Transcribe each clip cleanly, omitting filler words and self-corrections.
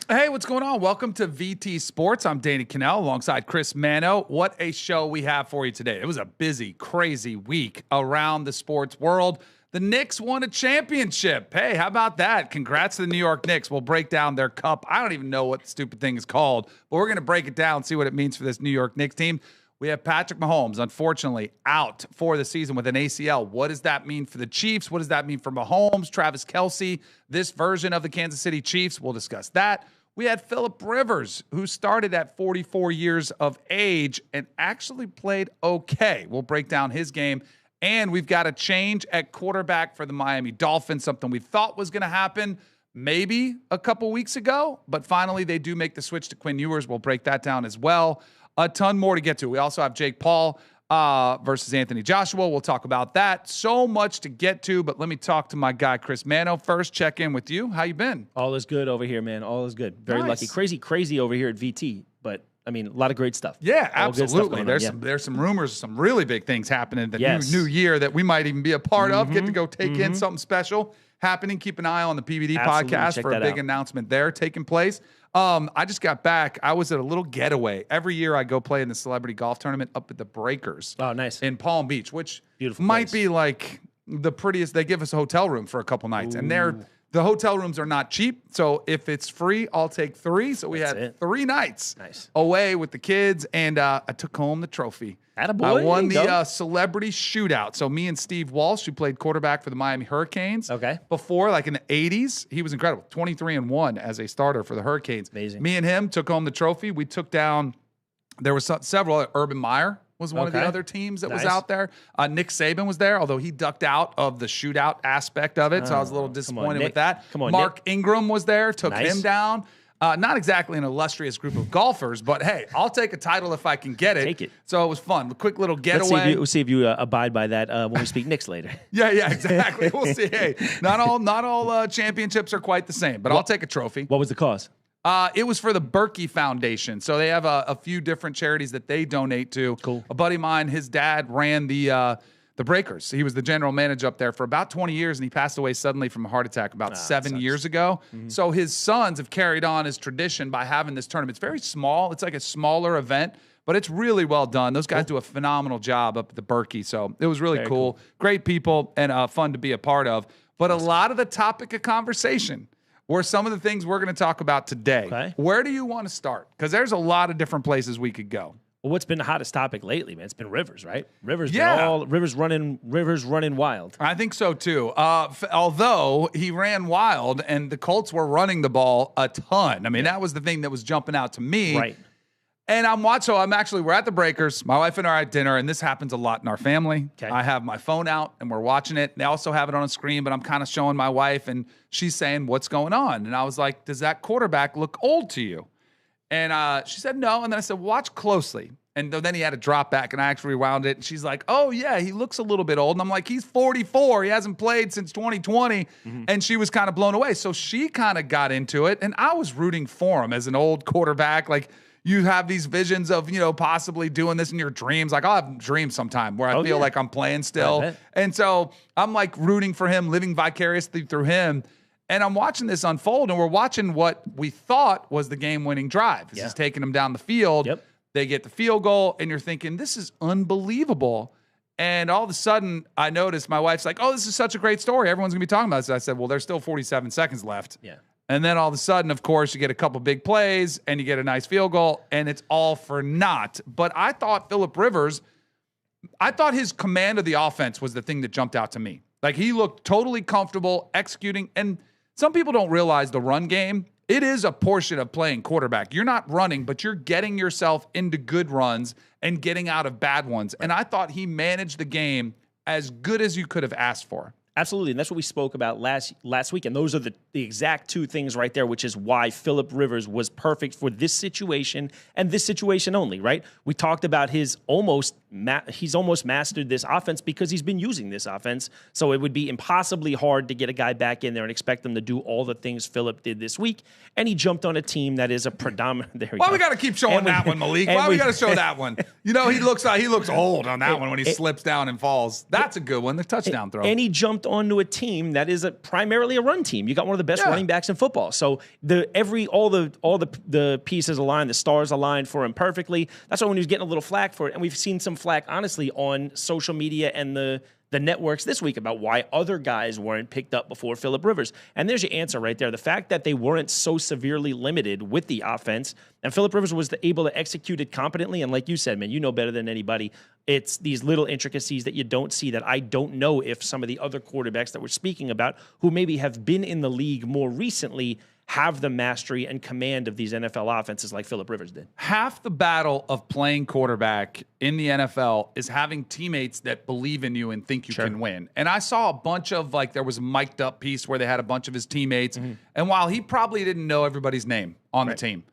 Hey, what's going on? Welcome to VT Sports. I'm Danny Kanell alongside Chris Manno. What a show we have for you today. It was a busy, crazy week around the sports world. The Knicks won a championship. Hey, how about that? Congrats to the New York Knicks. We'll break down their cup. I don't even know what the stupid thing is called, but we're going to break it down and see what it means for this New York Knicks team. We have Patrick Mahomes, unfortunately, out for the season with an ACL. What does that mean for the Chiefs? What does that mean for Mahomes, Travis Kelce, this version of the Kansas City Chiefs? We'll discuss that. We had Philip Rivers, who started at 44 years of age and actually played okay. We'll break down his game. And we've got a change at quarterback for the Miami Dolphins, something we thought was going to happen maybe a couple weeks ago, but finally they do make the switch to Quinn Ewers. We'll break that down as well. A ton more to get to. We also have Jake Paul versus Anthony Joshua. We'll talk about that. So much to get to, but let me talk to my guy, Chris Manno. First, check in with you. How you been? All is good over here, man. All is good. Very Nice. lucky. Crazy over here at VT, but I mean, a lot of great stuff. Yeah, All good stuff absolutely. going on, There's some rumors, some really big things happening the Yes. new year that we might even be a part of. Get to go take in something special happening. Keep an eye on the PBD Absolutely. podcast Check for a that big out. announcement there taking place. I just got back. I was at a little getaway. Every year I go play in the celebrity golf tournament up at the Breakers. Oh, nice. In Palm Beach, which Beautiful might place. be like the prettiest. They give us a hotel room for a couple nights, and the hotel rooms are not cheap. So if it's free, I'll take 3. So we had it. 3 nights Nice. away with the kids, and I took home the trophy. Attaboy. I won There you the go. celebrity shootout. So me and Steve Walsh, who played quarterback for the Miami Hurricanes. Okay. Before, like in the 80s, he was incredible. 23-1 as a starter for the Hurricanes. Amazing. Me and him took home the trophy. We took down, there were several. Urban Meyer was one of the Okay. other teams that was Nice. out there. Nick Saban was there, although he ducked out of the shootout aspect of it. So I was a little come on, disappointed Nick. with that. Come on, Mark Nick. Ingram was there, took Nice. him down. Not exactly an illustrious group of golfers, but hey, I'll take a title if I can get it. Take it. So it was fun. A quick little Let's getaway. see if you abide by that when we speak Knicks later. Yeah, exactly. We'll see. Hey, not all championships are quite the same, but I'll take a trophy. What was the cause? It was for the Berkey Foundation. So they have a few different charities that they donate to. Cool. A buddy of mine, his dad ran the Breakers. He was the general manager up there for about 20 years, and he passed away suddenly from a heart attack about 7 years ago. So his sons have carried on his tradition by having this tournament. It's very small. It's like a smaller event, but it's really well done. Those guys do a phenomenal job up at the Berkey. So it was really cool. Great people and fun to be a part of. But a lot of the topic of conversation were some of the things we're going to talk about today. Okay. Where do you want to start? Because there's a lot of different places we could go. Well, what's been the hottest topic lately, man? It's been Rivers, right? Rivers Yeah. Rivers running wild. I think so, too. Although he ran wild and the Colts were running the ball a ton. I mean, that was the thing that was jumping out to me. Right. And we're at the Breakers. My wife and I are at dinner, and this happens a lot in our family. Okay. I have my phone out, and we're watching it. They also have it on a screen, but I'm kind of showing my wife, and she's saying, what's going on? And I was like, does that quarterback look old to you? And she said, no. And then I said, watch closely. And then he had a drop back, and I actually rewound it. And she's like, oh, yeah, he looks a little bit old. And I'm like, he's 44. He hasn't played since 2020. And she was kind of blown away. So she kind of got into it. And I was rooting for him as an old quarterback. Like, you have these visions of, possibly doing this in your dreams. Like, I'll have dreams sometime where I feel like I'm playing still. And so I'm like rooting for him, living vicariously through him. And I'm watching this unfold, and we're watching what we thought was the game-winning drive. This is taking them down the field. Yep. They get the field goal, and you're thinking, this is unbelievable. And all of a sudden, I noticed my wife's like, oh, this is such a great story. Everyone's going to be talking about this. I said, well, there's still 47 seconds left. Yeah. And then all of a sudden, of course, you get a couple big plays, and you get a nice field goal, and it's all for naught. But I thought Philip Rivers, his command of the offense was the thing that jumped out to me. Like, he looked totally comfortable executing. And some people don't realize the run game, it is a portion of playing quarterback. You're not running, but you're getting yourself into good runs and getting out of bad ones. And I thought he managed the game as good as you could have asked for. Absolutely, and that's what we spoke about last week, and those are the exact two things right there, which is why Philip Rivers was perfect for this situation and this situation only, right? We talked about his almost he's almost mastered this offense because he's been using this offense. So it would be impossibly hard to get a guy back in there and expect them to do all the things Phillip did this week. And he jumped on a team that is a predominant. There we Why go. we got to keep showing that one, Malik? Why we got to show that one? You know, he looks old on that one when he slips down and falls. That's a good one, the touchdown throw. And he jumped onto a team that is primarily a run team. You got one of the best running backs in football. So all the pieces aligned, the stars aligned for him perfectly. That's why when he was getting a little flack for it, and we've seen some flack, honestly, on social media and the networks this week about why other guys weren't picked up before Phillip Rivers. And there's your answer right there. The fact that they weren't so severely limited with the offense, and Phillip Rivers was able to execute it competently. And like you said, man, you know better than anybody, it's these little intricacies that you don't see that I don't know if some of the other quarterbacks that we're speaking about who maybe have been in the league more recently have the mastery and command of these NFL offenses like Phillip Rivers did. Half the battle of playing quarterback in the NFL is having teammates that believe in you and think you can win. And I saw a bunch of, like, there was a mic'd up piece where they had a bunch of his teammates. And while he probably didn't know everybody's name on the team,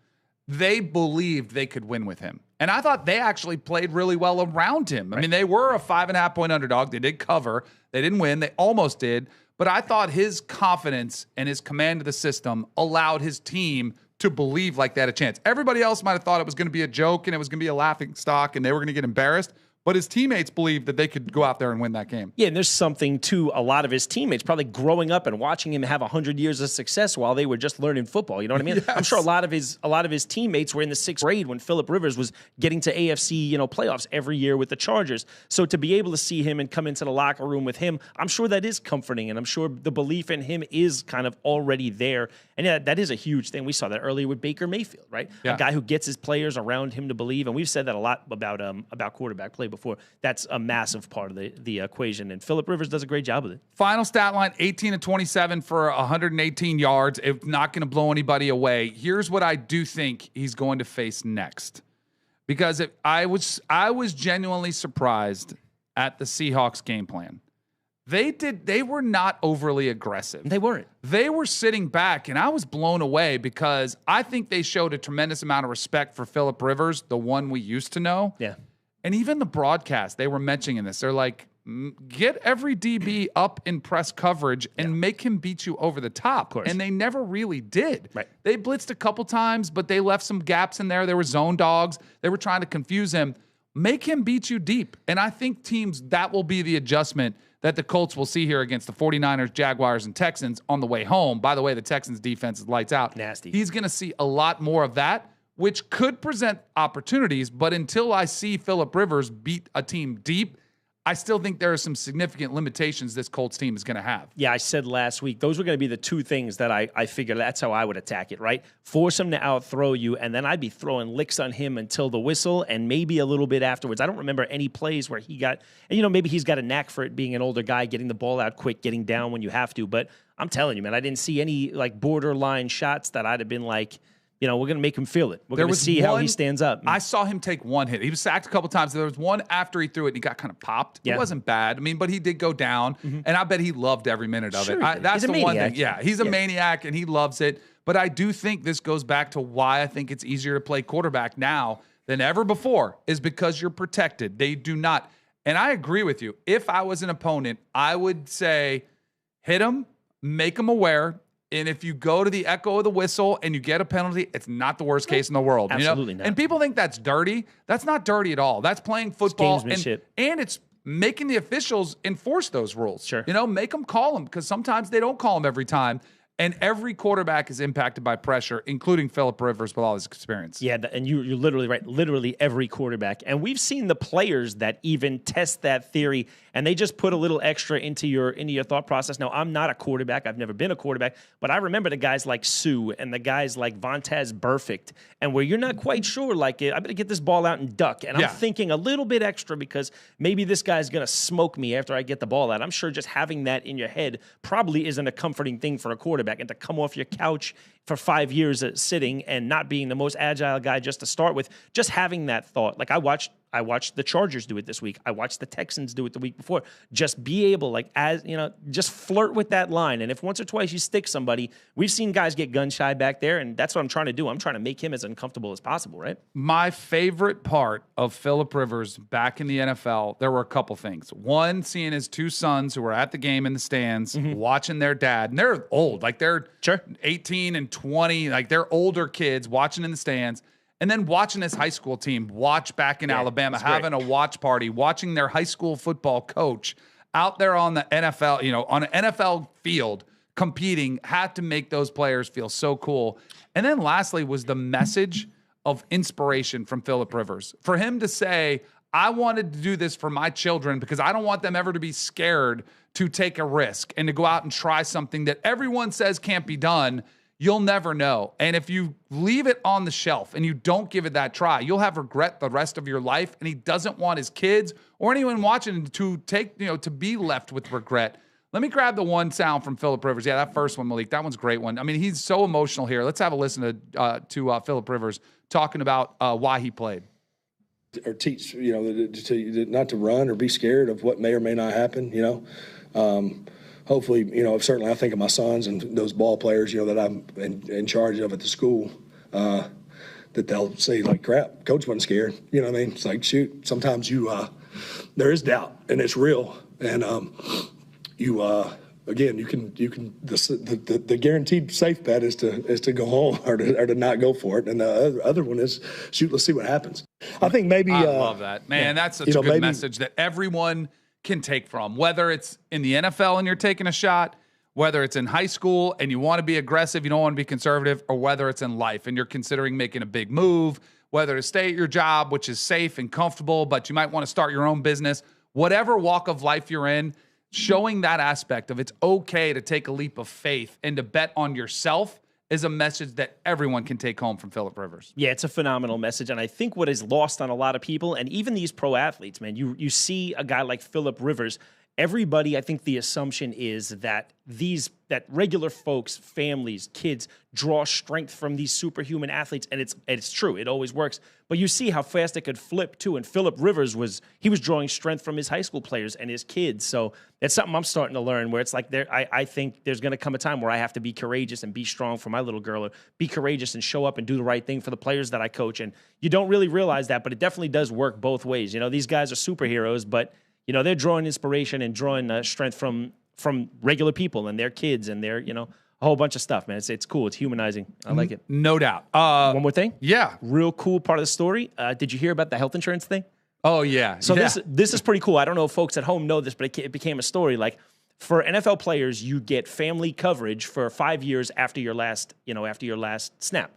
they believed they could win with him. And I thought they actually played really well around him. I mean, they were a 5.5-point underdog. They did cover. They didn't win. They almost did. But I thought his confidence and his command of the system allowed his team to believe like they had a chance. Everybody else might have thought it was going to be a joke and it was going to be a laughing stock and they were going to get embarrassed. But his teammates believed that they could go out there and win that game. Yeah, and there's something to a lot of his teammates probably growing up and watching him have 100 years of success while they were just learning football. You know what I mean? Yes. I'm sure a lot of his teammates were in the 6th grade when Phillip Rivers was getting to AFC, playoffs every year with the Chargers. So to be able to see him and come into the locker room with him, I'm sure that is comforting, and I'm sure the belief in him is kind of already there. And yeah, that is a huge thing. We saw that earlier with Baker Mayfield, right? Yeah. A guy who gets his players around him to believe, and we've said that a lot about quarterback play before. That's a massive part of the equation, and Phillip Rivers does a great job with it. Final stat line, 18-27 for 118 yards. It's not going to blow anybody away. Here's what I do think he's going to face next. Because I was genuinely surprised at the Seahawks game plan. They were not overly aggressive. They weren't. They were sitting back, and I was blown away because I think they showed a tremendous amount of respect for Phillip Rivers, the one we used to know. Yeah. And even the broadcast, they were mentioning this. They're like, get every DB up in press coverage and make him beat you over the top. Of course. And they never really did. Right. They blitzed a couple times, but they left some gaps in there. They were zone dogs. They were trying to confuse him. Make him beat you deep. And I think teams, that will be the adjustment that the Colts will see here against the 49ers, Jaguars, and Texans on the way home. By the way, the Texans defense is lights out. Nasty. He's going to see a lot more of that, which could present opportunities. But until I see Phillip Rivers beat a team deep, I still think there are some significant limitations this Colts team is going to have. Yeah, I said last week, those were going to be the two things that I figured that's how I would attack it, right? Force him to outthrow you, and then I'd be throwing licks on him until the whistle and maybe a little bit afterwards. I don't remember any plays where he got, and maybe he's got a knack for it being an older guy, getting the ball out quick, getting down when you have to. But I'm telling you, man, I didn't see any like borderline shots that I'd have been like, we're going to make him feel it. We're going to see how he stands up. I saw him take one hit. He was sacked a couple times. There was one after he threw it, and he got kind of popped. Yeah. It wasn't bad. I mean, but he did go down, and I bet he loved every minute of it. Sure. That's He's a the one maniac. thing. Yeah, he's a maniac, and he loves it. But I do think this goes back to why I think it's easier to play quarterback now than ever before, is because you're protected. They do not. And I agree with you. If I was an opponent, I would say hit him, make him aware. And if you go to the echo of the whistle and you get a penalty, it's not the worst case in the world. Absolutely not. And people think that's dirty. That's not dirty at all. That's playing football. Gamesmanship. And it's making the officials enforce those rules. Sure. Make them call them, because sometimes they don't call them every time. And every quarterback is impacted by pressure, including Phillip Rivers with all his experience. Yeah, and you're literally right. Literally every quarterback. And we've seen the players that even test that theory, and they just put a little extra into your thought process. Now, I'm not a quarterback. I've never been a quarterback. But I remember the guys like Sue and the guys like Vontez Burfict, and where you're not quite sure, like, I better get this ball out and duck. And I'm thinking a little bit extra because maybe this guy's going to smoke me after I get the ball out. I'm sure just having that in your head probably isn't a comforting thing for a quarterback. And to come off your couch for 5 years sitting and not being the most agile guy just to start with, just having that thought. Like I watched the Chargers do it this week. I watched the Texans do it the week before. Just be able, just flirt with that line. And if once or twice you stick somebody, we've seen guys get gun shy back there, and that's what I'm trying to do. I'm trying to make him as uncomfortable as possible, right? My favorite part of Phillip Rivers back in the NFL, there were a couple things. One, seeing his two sons who were at the game in the stands, watching their dad, and they're old, like they're 18 and 20, like they're older kids watching in the stands. And then watching his high school team watch back in Alabama, having a watch party, watching their high school football coach out there on the NFL, on an NFL field competing, had to make those players feel so cool. And then lastly was the message of inspiration from Phillip Rivers. For him to say, I wanted to do this for my children because I don't want them ever to be scared to take a risk and to go out and try something that everyone says can't be done. You'll never know. And if you leave it on the shelf and you don't give it that try, you'll have regret the rest of your life. And he doesn't want his kids or anyone watching to take, to be left with regret. Let me grab the one sound from Phillip Rivers. Yeah, that first one, Malik, that one's a great one. I mean, he's so emotional here. Let's have a listen to Phillip Rivers talking about why he played. Or teach, not to run or be scared of what may or may not happen, Hopefully, certainly I think of my sons and those ball players, that I'm in charge of at the school, that they'll say, like, crap, coach wasn't scared. You know what I mean? It's like, shoot, sometimes there is doubt, and it's real. And again, you can the guaranteed safe bet is to go home or to not go for it. And the other one is, shoot, let's see what happens. I think maybe. I love that. Man, that's such a good message that everyone can take from, whether it's in the NFL and you're taking a shot, whether it's in high school and you want to be aggressive, you don't want to be conservative, or whether it's in life and you're considering making a big move, whether to stay at your job, which is safe and comfortable, but you might want to start your own business, whatever walk of life you're in, showing that aspect of it's okay to take a leap of faith and to bet on yourself is a message that everyone can take home from Phillip Rivers. Yeah, it's a phenomenal message. And I think what is lost on a lot of people, and even these pro athletes, man, you see a guy like Phillip Rivers, everybody, I think the assumption is that that regular folks, families, kids draw strength from these superhuman athletes, and it's true. It always works. But you see how fast it could flip too. And Phillip Rivers was drawing strength from his high school players and his kids. So it's something I'm starting to learn where it's like I think there's going to come a time where I have to be courageous and be strong for my little girl, or be courageous and show up and do the right thing for the players that I coach. And you don't really realize that, but it definitely does work both ways. These guys are superheroes, but they're drawing inspiration and drawing strength from regular people and their kids and their, a whole bunch of stuff, man. It's cool. It's humanizing. I like it. No doubt. One more thing. Yeah. Real cool part of the story. Did you hear about the health insurance thing? Oh, yeah. So this is pretty cool. I don't know if folks at home know this, but it became a story. Like, for NFL players, you get family coverage for 5 years after your last snap.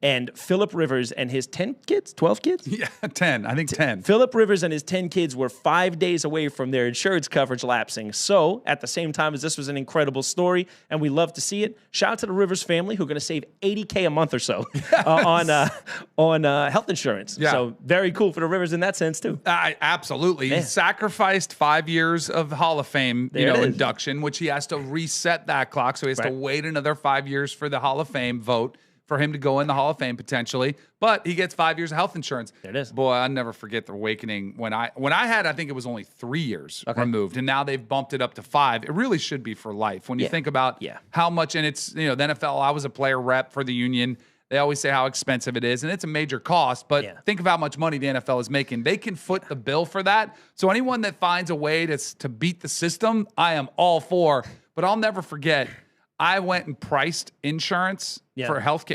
And Phillip Rivers and his 10 kids, 12 kids? Yeah, 10. I think 10. Phillip Rivers and his 10 kids were 5 days away from their insurance coverage lapsing. So, at the same time as this was an incredible story, and we love to see it, shout out to the Rivers family who are going to save $80K a month or so on health insurance. Yeah. So, very cool for the Rivers in that sense, too. Absolutely. Man. He sacrificed 5 years of Hall of Fame There it is. induction, which he has to reset that clock. So he has to wait another 5 years for the Hall of Fame vote for him to go in the Hall of Fame potentially, but he gets 5 years of health insurance. There it is. Boy, I'll never forget the awakening when I had, I think it was only 3 years removed, and now they've bumped it up to 5. It really should be for life. When you think about how much, and it's, the NFL, I was a player rep for the union. They always say how expensive it is, and it's a major cost, but think of how much money the NFL is making. They can foot the bill for that. So anyone that finds a way to beat the system, I am all for. But I'll never forget, I went and priced insurance for health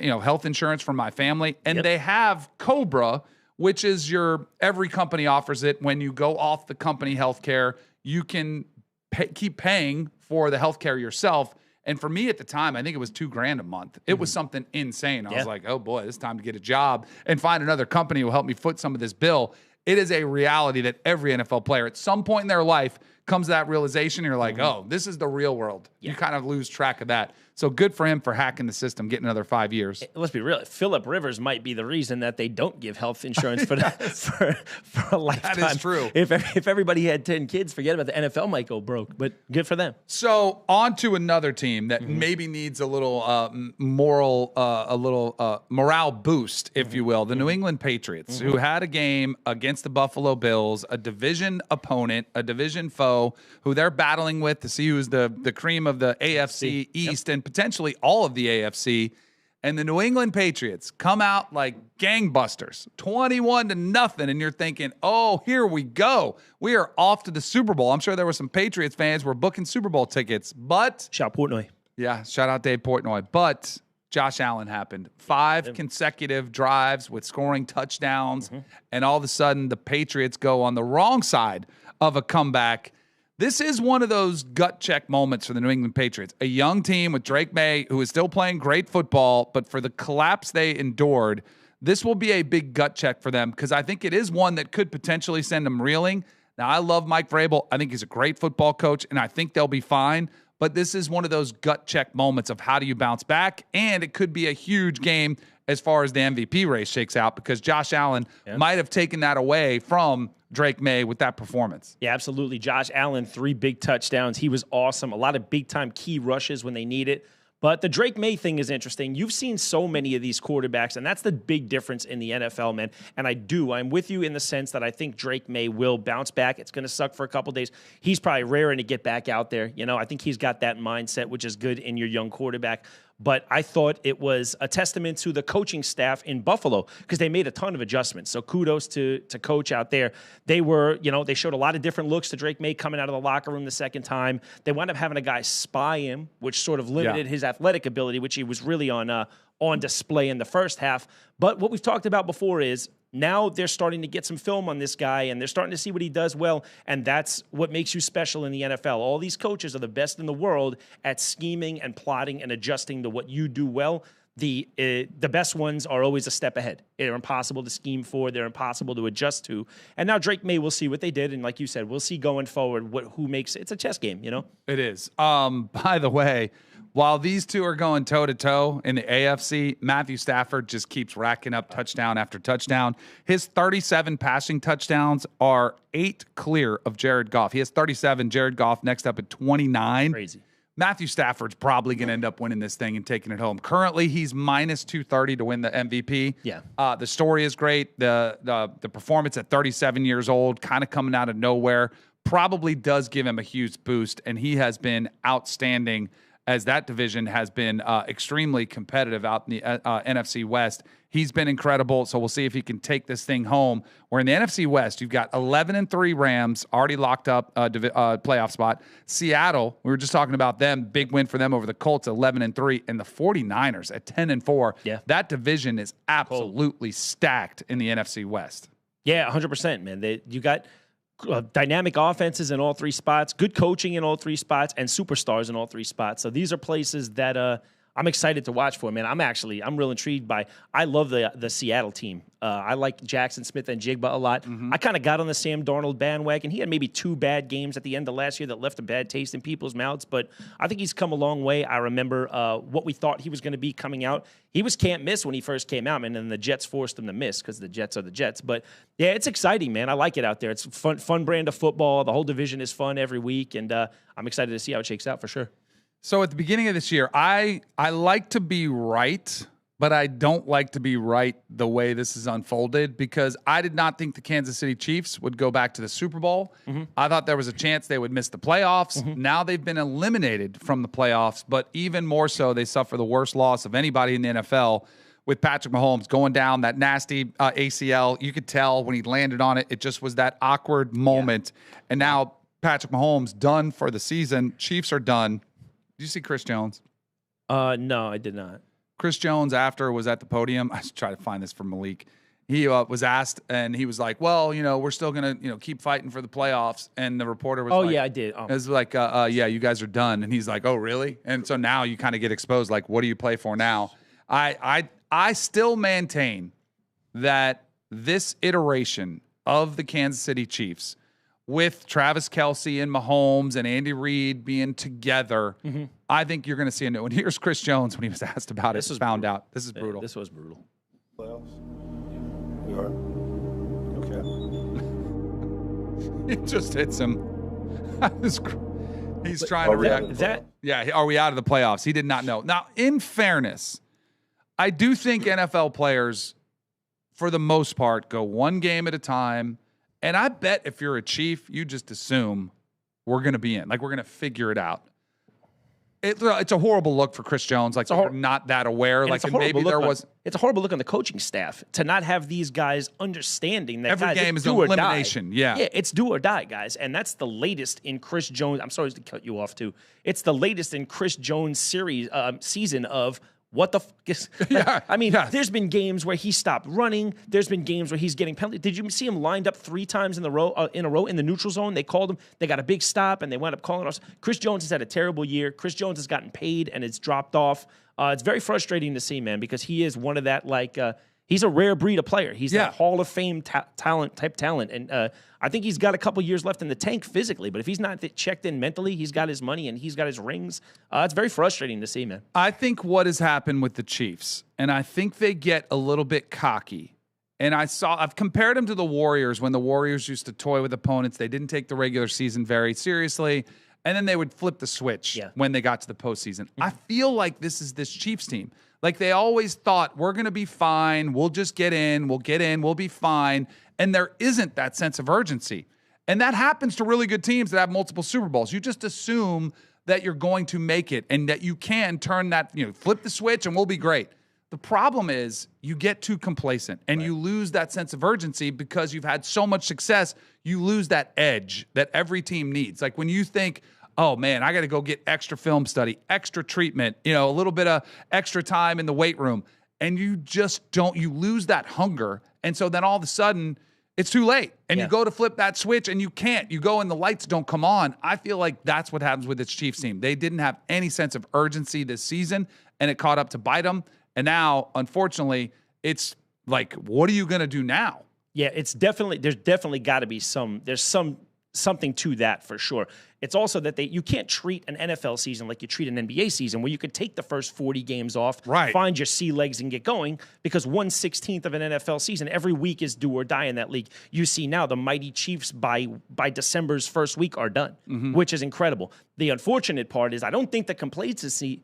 insurance for my family. And they have Cobra, which is every company offers it. When you go off the company healthcare, you can keep paying for the healthcare yourself. And for me at the time, I think it was $2,000 a month. It was something insane. I was like, oh boy, it's time to get a job and find another company who will help me foot some of this bill. It is a reality that every NFL player at some point in their life comes to that realization, you're like, oh, this is the real world. You kind of lose track of that. So good for him for hacking the system, getting another 5 years. Let's be real. Phillip Rivers might be the reason that they don't give health insurance for for a lifetime. That is true. If everybody had 10 kids, forget about the NFL might go broke, but good for them. So on to another team that maybe needs a little morale boost, if you will. The New England Patriots, who had a game against the Buffalo Bills, a division opponent, a division foe, who they're battling with to see who's the cream of the AFC East and potentially all of the AFC. And the New England Patriots come out like gangbusters, 21-0. And you're thinking, oh, here we go. We are off to the Super Bowl. I'm sure there were some Patriots fans who were booking Super Bowl tickets, but Shout Portnoy. Yeah, shout out Dave Portnoy. But Josh Allen happened. 5 consecutive drives with scoring touchdowns. And all of a sudden, the Patriots go on the wrong side of a comeback. This is one of those gut check moments for the New England Patriots. A young team with Drake May, who is still playing great football, but for the collapse they endured, this will be a big gut check for them because I think it is one that could potentially send them reeling. Now, I love Mike Vrabel. I think he's a great football coach, and I think they'll be fine. But this is one of those gut check moments of how do you bounce back, and it could be a huge game as far as the MVP race shakes out because Josh Allen might have taken that away from Drake May with that performance. Yeah, absolutely. Josh Allen, 3 big touchdowns. He was awesome. A lot of big-time key rushes when they need it. But the Drake May thing is interesting. You've seen so many of these quarterbacks, and that's the big difference in the NFL, man. And I'm with you in the sense that I think Drake May will bounce back. It's going to suck for a couple days. He's probably raring to get back out there. I think he's got that mindset, which is good in your young quarterback. But I thought it was a testament to the coaching staff in Buffalo because they made a ton of adjustments. So kudos to coach out there. They were, they showed a lot of different looks to Drake May coming out of the locker room the second time. They wound up having a guy spy him, which sort of limited his athletic ability, which he was really on display in the first half. But what we've talked about before is now they're starting to get some film on this guy, and they're starting to see what he does well, and that's what makes you special in the NFL. All these coaches are the best in the world at scheming and plotting and adjusting to what you do well. The best ones are always a step ahead. They're impossible to scheme for. They're impossible to adjust to. And now Drake May, we'll see what they did, and like you said, we'll see going forward who makes it. It's a chess game, It is. By the way, while these two are going toe-to-toe in the AFC, Matthew Stafford just keeps racking up touchdown after touchdown. His 37 passing touchdowns are 8 clear of Jared Goff. He has 37. Jared Goff next up at 29. Crazy. Matthew Stafford's probably going to end up winning this thing and taking it home. Currently, he's minus 230 to win the MVP. Yeah. The story is great. The performance at 37 years old, kind of coming out of nowhere, probably does give him a huge boost, and he has been outstanding as that division has been extremely competitive out in the NFC West. He's been incredible, so we'll see if he can take this thing home. Where in the NFC West, you've got 11-3 Rams, already locked up playoff spot. Seattle, we were just talking about them, big win for them over the Colts, 11-3, and the 49ers at 10-4. Yeah. That division is absolutely stacked in the NFC West. Yeah, 100%, man. You got dynamic offenses in all 3 spots, good coaching in all 3 spots, and superstars in all 3 spots. So these are places that I'm excited to watch for, man. I'm real intrigued by. I love the Seattle team. I like Jackson Smith and Jigba a lot. I kind of got on the Sam Darnold bandwagon. He had maybe 2 bad games at the end of last year that left a bad taste in people's mouths, but I think he's come a long way. I remember what we thought he was going to be coming out. He was can't miss when he first came out, man, and the Jets forced him to miss because the Jets are the Jets. But yeah, it's exciting, man. I like it out there. It's fun brand of football. The whole division is fun every week, and I'm excited to see how it shakes out for sure. So at the beginning of this year, I like to be right, but I don't like to be right the way this is unfolded because I did not think the Kansas City Chiefs would go back to the Super Bowl. I thought there was a chance they would miss the playoffs. Now they've been eliminated from the playoffs, but even more so, they suffer the worst loss of anybody in the NFL with Patrick Mahomes going down that nasty ACL. You could tell when he landed on it, it just was that awkward moment. Yeah. And now Patrick Mahomes done for the season. Chiefs are done. Did you see Chris Jones? No, I did not. Chris Jones after was at the podium. I should try to find this from Malik. He was asked, and he was like, well, we're still going to, keep fighting for the playoffs. And the reporter was like, yeah, I did. It was like, yeah, you guys are done. And he's like, oh, really? And so now you kind of get exposed. Like, what do you play for now? I still maintain that this iteration of the Kansas City Chiefs with Travis Kelce and Mahomes and Andy Reid being together, I think you're going to see a new one. Here's Chris Jones when he was asked about it. Found out. This is brutal. This was brutal. Playoffs? We are? Okay. It just hits him. He's trying to react. Yeah, are we out of the playoffs? He did not know. Now, in fairness, I do think NFL players, for the most part, go one game at a time. And I bet if you're a Chief, you just assume we're going to be in. Like, we're going to figure it out. It's a horrible look for Chris Jones. Like, we're not that aware. Like, and maybe there was. It's a horrible look on the coaching staff to not have these guys understanding that every game is an elimination. Yeah, it's do or die, guys, and that's the latest in Chris Jones. I'm sorry to cut you off too. It's the latest in Chris Jones season of. What the there's been games where he stopped running. There's been games where he's getting penalties. Did you see him lined up 3 times in a row in the neutral zone? They called him. They got a big stop, and they wound up calling us. Chris Jones has had a terrible year. Chris Jones has gotten paid, and it's dropped off. It's very frustrating to see, man, because he is one of that, he's a rare breed of player. He's that Hall of Fame talent, and I think he's got a couple years left in the tank physically, but if he's not checked in mentally, he's got his money and he's got his rings. It's very frustrating to see, man. I think what has happened with the Chiefs, and I think they get a little bit cocky. And I've compared them to the Warriors when the Warriors used to toy with opponents. They didn't take the regular season very seriously, and then they would flip the switch when they got to the postseason. I feel like this is this Chiefs team. Like, they always thought, we're going to be fine. We'll just get in. We'll be fine. And there isn't that sense of urgency. And that happens to really good teams that have multiple Super Bowls. You just assume that you're going to make it and that you can turn that, flip the switch and we'll be great. The problem is you get too complacent and you lose that sense of urgency because you've had so much success. You lose that edge that every team needs. Like, when you think, oh man, I got to go get extra film study, extra treatment, a little bit of extra time in the weight room. And you just you lose that hunger. And so then all of a sudden it's too late. And you go to flip that switch and you can't. You go and the lights don't come on. I feel like that's what happens with this Chiefs team. They didn't have any sense of urgency this season, and it caught up to bite them. And now, unfortunately, it's like, what are you going to do now? Yeah, there's definitely got to be something to that for sure. It's also that you can't treat an NFL season like you treat an NBA season, where you could take the first 40 games off, find your sea legs and get going, because 1/16 of an NFL season every week is do or die in that league. You see now the mighty Chiefs by December's first week are done, which is incredible. The unfortunate part is I don't think the complacency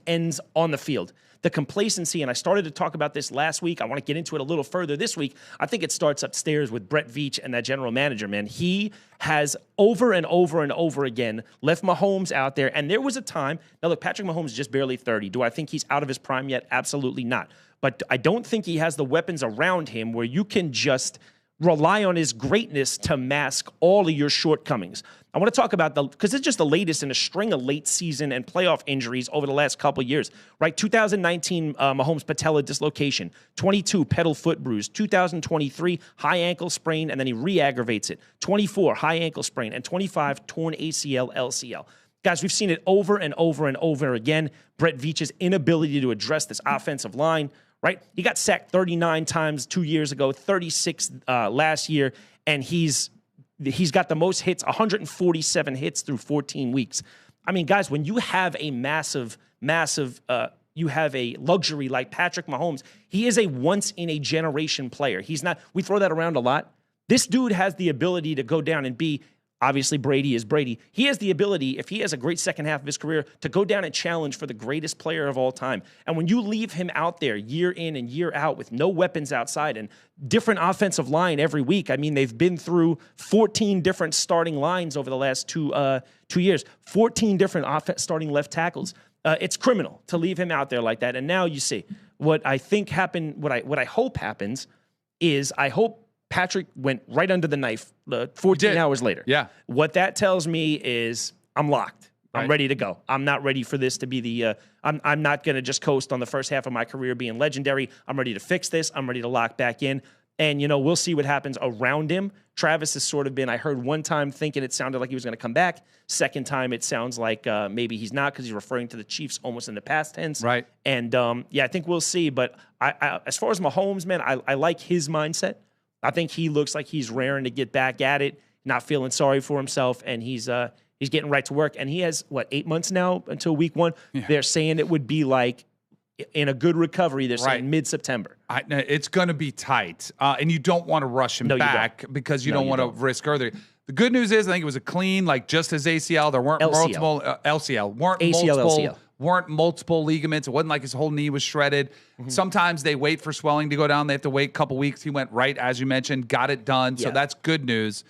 ends on the field. The complacency, and I started to talk about this last week. I want to get into it a little further this week. I think it starts upstairs with Brett Veach and that general manager, man. He has over and over and over again left Mahomes out there. And there was a time, now look, Patrick Mahomes is just barely 30. Do I think he's out of his prime yet? Absolutely not. But I don't think he has the weapons around him where you can just rely on his greatness to mask all of your shortcomings. I want to talk about because it's just the latest in a string of late season and playoff injuries over the last couple of years, right? 2019, Mahomes patella dislocation, 22, pedal foot bruise, 2023, high ankle sprain, and then he re-aggravates it, 24, high ankle sprain, and 25, torn ACL, LCL. Guys, we've seen it over and over and over again. Brett Veach's inability to address this offensive line, right? He got sacked 39 times 2 years ago, 36 last year, and he's got the most hits, 147 hits through 14 weeks. I mean, guys, when you have a you have a luxury like Patrick Mahomes, he is a once-in-a-generation player. We throw that around a lot. This dude has the ability to go down and be, obviously Brady is Brady. He has the ability, if he has a great second half of his career, to go down and challenge for the greatest player of all time. And when you leave him out there year in and year out with no weapons outside and different offensive line every week, I mean, they've been through 14 different starting lines over the last 2 years, 14 different starting left tackles. It's criminal to leave him out there like that. And now you see what I think happened, what I hope happens is I hope Patrick went right under the knife 14 hours later. Yeah. What that tells me is I'm locked. I'm ready to go. I'm not ready for this to be the I'm not going to just coast on the first half of my career being legendary. I'm ready to fix this. I'm ready to lock back in. And, we'll see what happens around him. Travis has sort of been, I heard one time thinking it sounded like he was going to come back. Second time, it sounds like maybe he's not because he's referring to the Chiefs almost in the past tense. Right. And, I think we'll see. But as far as Mahomes, man, I like his mindset. I think he looks like he's raring to get back at it. not feeling sorry for himself, and he's getting right to work. And he has, 8 months now until week 1? Yeah. They're saying it would be like in a good recovery. They're saying mid-September. It's going to be tight, and you don't want to rush him back because you don't want to risk earlier. The good news is I think it was a clean, like just his ACL. There weren't multiple LCL. Weren't multiple ligaments. It wasn't like his whole knee was shredded. Mm-hmm. Sometimes they wait for swelling to go down. They have to wait a couple weeks. He went right, as you mentioned, got it done. Yeah. So that's good news.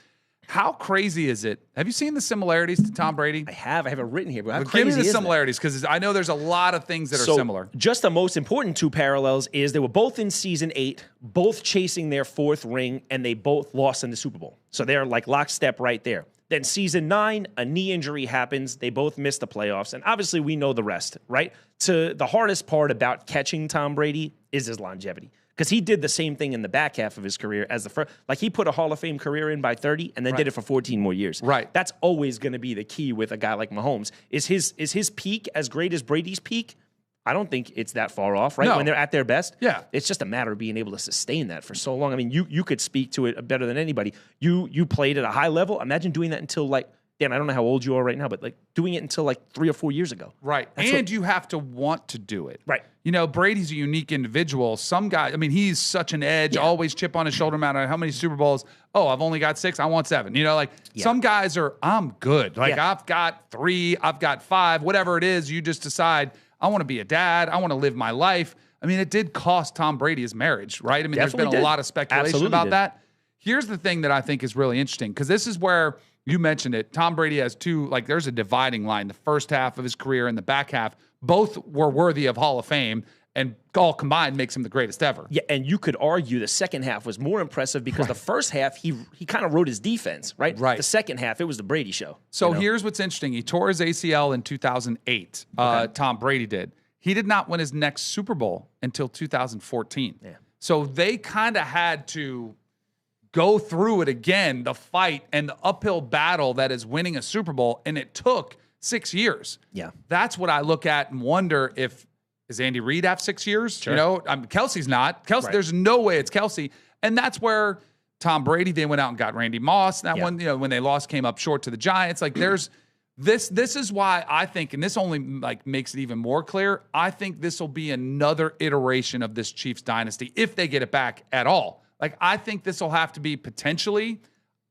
How crazy is it? Have you seen the similarities to Tom Brady? I have. I have it written here. But how give crazy me the is similarities, because I know there's a lot of things that are similar. Just the most important 2 parallels is they were both in season 8, both chasing their 4th ring, and they both lost in the Super Bowl. So they're like lockstep right there. Then season 9, a knee injury happens. They both missed the playoffs. And obviously we know the rest, right? The hardest part about catching Tom Brady is his longevity. Because he did the same thing in the back half of his career as the first. Like, he put a Hall of Fame career in by 30 and then did it for 14 more years. Right. That's always going to be the key with a guy like Mahomes. Is his peak as great as Brady's peak? I don't think it's that far off, right? No. When they're at their best. Yeah. It's just a matter of being able to sustain that for so long. I mean, you could speak to it better than anybody. You played at a high level. Imagine doing that until Dan, I don't know how old you are right now, but doing it until 3 or 4 years ago. Right. And you have to want to do it. Right. Brady's a unique individual. Some guy, he's such an edge, always chip on his shoulder, no matter how many Super Bowls. Oh, I've only got 6. I want 7. Some guys are, I'm good. I've got 3, I've got 5, whatever it is. You just decide, I want to be a dad. I want to live my life. It did cost Tom Brady his marriage, right? There's been a lot of speculation about that. Here's the thing that I think is really interesting, because this is where you mentioned it. Tom Brady has 2, there's a dividing line. The first half of his career and the back half, both were worthy of Hall of Fame, and all combined makes him the greatest ever. Yeah, and you could argue the second half was more impressive because the first half, he kind of wrote his defense, right? Right. The second half, it was the Brady show. So here's what's interesting. He tore his ACL in 2008. Tom Brady did. He did not win his next Super Bowl until 2014. Yeah. So they kind of had to go through it again, the fight and the uphill battle that is winning a Super Bowl, and it took 6 years. Yeah. That's what I look at and wonder does Andy Reid have 6 years? Sure. Kelsey's not. There's no way it's Kelsey. And that's where Tom Brady, they went out and got Randy Moss. That one, when they lost, came up short to the Giants. There's this is why I think, and this only makes it even more clear, I think this will be another iteration of this Chiefs dynasty if they get it back at all. I think this will have to be potentially,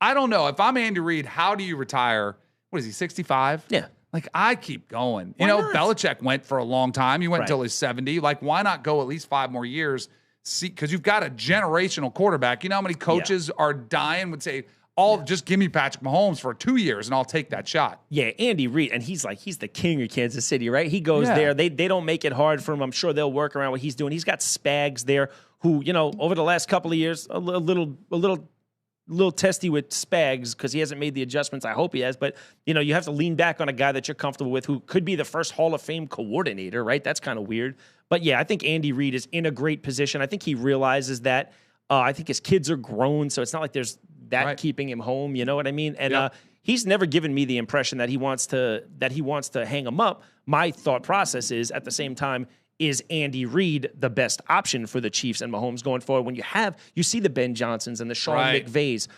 I don't know. If I'm Andy Reid, how do you retire? What is he, 65? Yeah. I keep going. Why not? Belichick went for a long time. He went until he's 70. Why not go at least 5 more years? See, because you've got a generational quarterback. You know how many coaches are dying, would say, just give me Patrick Mahomes for 2 years and I'll take that shot. Yeah, Andy Reid, and he's the king of Kansas City, right? He goes there. They don't make it hard for him. I'm sure they'll work around what he's doing. He's got Spags there who, over the last couple of years, a little testy with Spags because he hasn't made the adjustments. I hope he has. But, you have to lean back on a guy that you're comfortable with who could be the first Hall of Fame coordinator, right? That's kind of weird. But, yeah, I think Andy Reid is in a great position. I think he realizes that. I think his kids are grown, so it's not like there's that keeping him home. You know what I mean? And he's never given me the impression that he wants to hang him up. My thought process is, at the same time, is Andy Reid the best option for the Chiefs and Mahomes going forward? When you see the Ben Johnsons and the Sean McVays,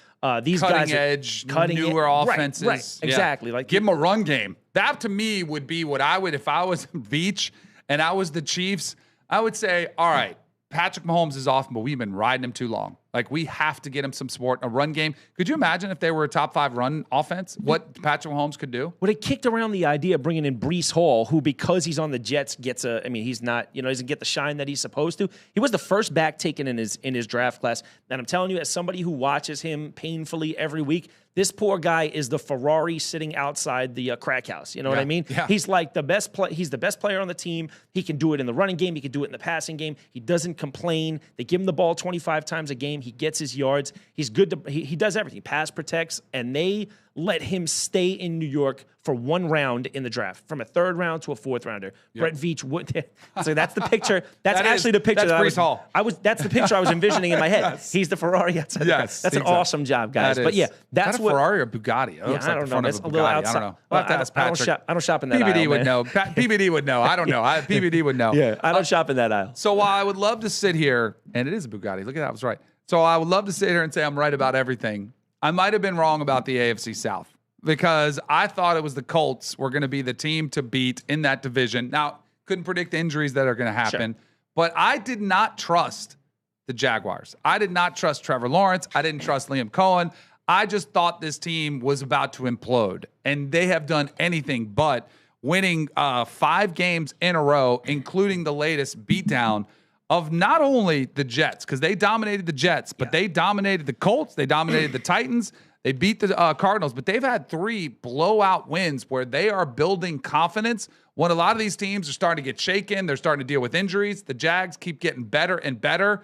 these cutting guys edge, newer offenses. Right, exactly. Give them a run game. That to me would be what I would, if I was Veach and I was the Chiefs, I would say, all right, Patrick Mahomes is off, but we've been riding him too long. We have to get him some support, a run game. Could you imagine if they were a top 5 run offense, what Patrick Mahomes could do? Well, they kicked around the idea of bringing in Breece Hall, who, because he's on the Jets, gets he's not, doesn't get the shine that he's supposed to. He was the first back taken in his draft class. And I'm telling you, as somebody who watches him painfully every week, this poor guy is the Ferrari sitting outside the crack house. You know what I mean? Yeah. He's the best he's the best player on the team. He can do it in the running game. He can do it in the passing game. He doesn't complain. They give him the ball 25 times a game. He gets his yards. He's good. He does everything. He pass protects, and they let him stay in New York for 1 round in the draft, from a 3rd round to a 4th rounder. Yep. Brett Veach would. So that's the picture. That's actually the picture. That's Breece Hall. That's the picture I was envisioning in my head. Yes. He's the Ferrari outside. Yes, that's an awesome job, guys. But yeah, that's what Ferrari or Bugatti. I don't know. That's a little outside. I don't know. We'll have to ask Patrick. I don't shop in that PBD aisle. would know. PBD would know. I don't know. PBD would know. Yeah, I don't shop in that aisle. So while I would love to sit here, and it is a Bugatti. Look at that. I was right. So I would love to sit here and say I'm right about everything. I might have been wrong about the AFC South because I thought it was the Colts were going to be the team to beat in that division. Now, couldn't predict the injuries that are going to happen, but I did not trust the Jaguars. I did not trust Trevor Lawrence. I didn't trust Liam Cohen. I just thought this team was about to implode, and they have done anything but winning 5 games in a row, including the latest beatdown of not only the Jets, because they dominated the Jets, but they dominated the Colts, they dominated the Titans, they beat the Cardinals, but they've had 3 blowout wins where they are building confidence when a lot of these teams are starting to get shaken, they're starting to deal with injuries. The Jags keep getting better and better.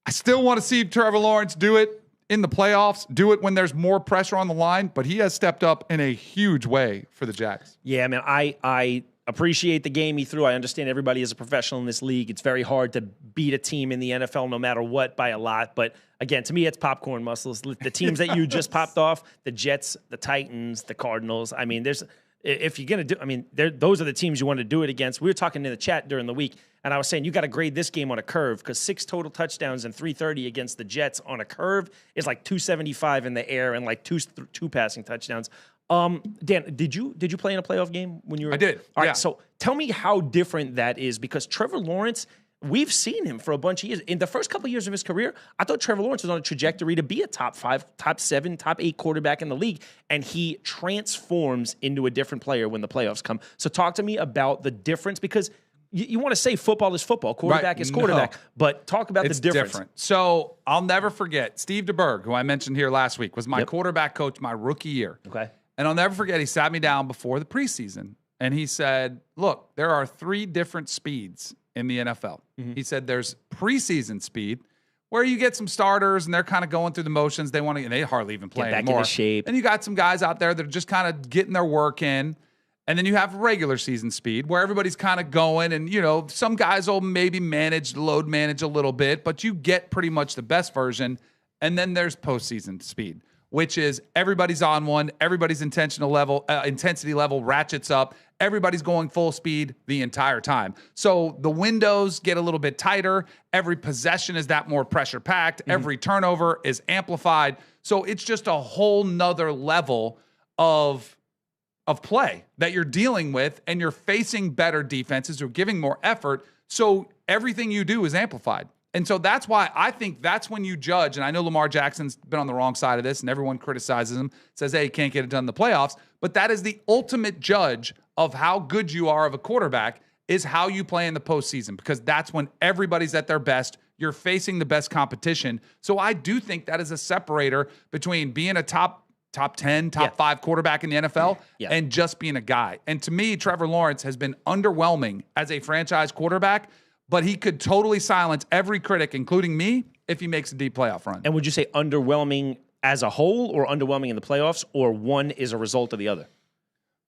I still want to see Trevor Lawrence do it in the playoffs, do it when there's more pressure on the line, but he has stepped up in a huge way for the Jags. Yeah, man, I appreciate the game he threw. I understand everybody is a professional in this league. It's very hard to beat a team in the NFL no matter what by a lot. But again, to me, it's popcorn muscles. The teams that you just popped off, the Jets, the Titans, the Cardinals. I mean, if you're going to do, I mean, those are the teams you want to do it against. We were talking in the chat during the week, and I was saying you got to grade this game on a curve because 6 total touchdowns and 330 against the Jets on a curve is like 275 in the air and like two passing touchdowns. Dan, did you play in a playoff game when you were? I did. All right, so tell me how different that is because Trevor Lawrence, we've seen him for a bunch of years. In the first couple of years of his career, I thought Trevor Lawrence was on a trajectory to be a top 5, top 7, top 8 quarterback in the league, and he transforms into a different player when the playoffs come. So talk to me about the difference because you want to say football is football, quarterback is quarterback, but talk about the difference. Different. So I'll never forget Steve DeBerg, who I mentioned here last week, was my quarterback coach my rookie year. Okay. And I'll never forget, he sat me down before the preseason, and he said, look, there are 3 different speeds in the NFL. Mm-hmm. He said there's preseason speed, where you get some starters, and they're kind of going through the motions. They want to, and they hardly even play get back anymore. into shape. And you got some guys out there that are just kind of getting their work in. And then you have regular season speed, where everybody's kind of going, and, you know, some guys will maybe load manage a little bit, but you get pretty much the best version. And then there's postseason speed, which is everybody's on one, everybody's intensity level ratchets up, everybody's going full speed the entire time. So the windows get a little bit tighter, every possession is that more pressure packed, every turnover is amplified. So it's just a whole nother level of play that you're dealing with, and you're facing better defenses or giving more effort. So everything you do is amplified. And so that's why I think that's when you judge, and I know Lamar Jackson's been on the wrong side of this, and everyone criticizes him, says, hey, he can't get it done in the playoffs, but that is the ultimate judge of how good you are of a quarterback is how you play in the postseason, because that's when everybody's at their best. You're facing the best competition. So I do think that is a separator between being a top 10, top 5 quarterback in the NFL and just being a guy. And to me, Trevor Lawrence has been underwhelming as a franchise quarterback, but he could totally silence every critic, including me, if he makes a deep playoff run. And would you say underwhelming as a whole or underwhelming in the playoffs, or one is a result of the other?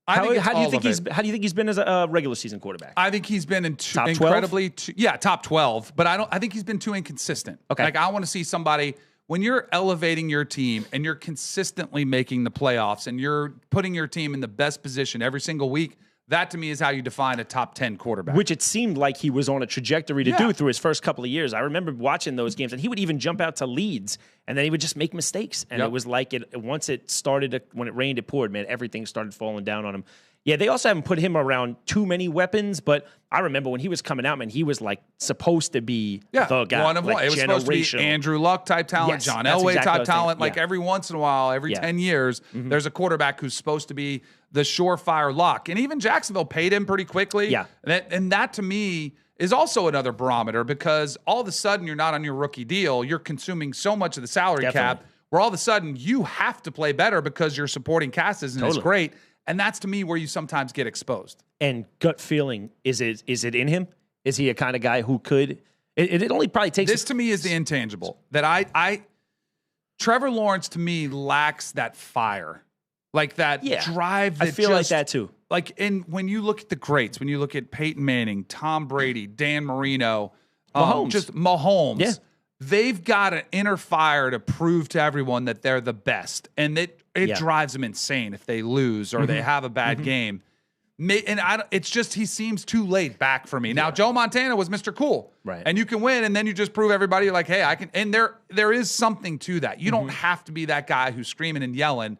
How do you think he's been as a regular season quarterback? I think he's been top 12? Top 12, but I think he's been too inconsistent. Okay. Like, I want to see somebody, when you're elevating your team and you're consistently making the playoffs and you're putting your team in the best position every single week, that to me is how you define a top 10 quarterback. Which it seemed like he was on a trajectory to do through his first couple of years. I remember watching those games, and he would even jump out to leads, and then he would just make mistakes. And it was like once it started, when it rained, it poured, man, everything started falling down on him. Yeah, they also haven't put him around too many weapons, but I remember when he was coming out, man, he was like supposed to be the guy. One of one. It was supposed to be Andrew Luck type talent, John Elway type talent. Like every once in a while, every 10 years, there's a quarterback who's supposed to be the surefire lock. And even Jacksonville paid him pretty quickly. Yeah. And that to me is also another barometer, because all of a sudden you're not on your rookie deal. You're consuming so much of the salary cap where all of a sudden you have to play better because your supporting cast isn't as great. And that's, to me, where you sometimes get exposed. And gut feeling, is it in him? Is he a kind of guy who could? It only probably takes. This to me is the intangible that Trevor Lawrence to me lacks that fire, like that drive. That I feel like that too. Like, when you look at the greats, when you look at Peyton Manning, Tom Brady, Dan Marino, Mahomes. Yeah. They've got an inner fire to prove to everyone that they're the best. And it drives them insane if they lose or they have a bad game. It's just he seems too laid back for me. Now, Joe Montana was Mr. Cool. Right. And you can win, and then you just prove everybody like, hey, I can. And there is something to that. You don't have to be that guy who's screaming and yelling.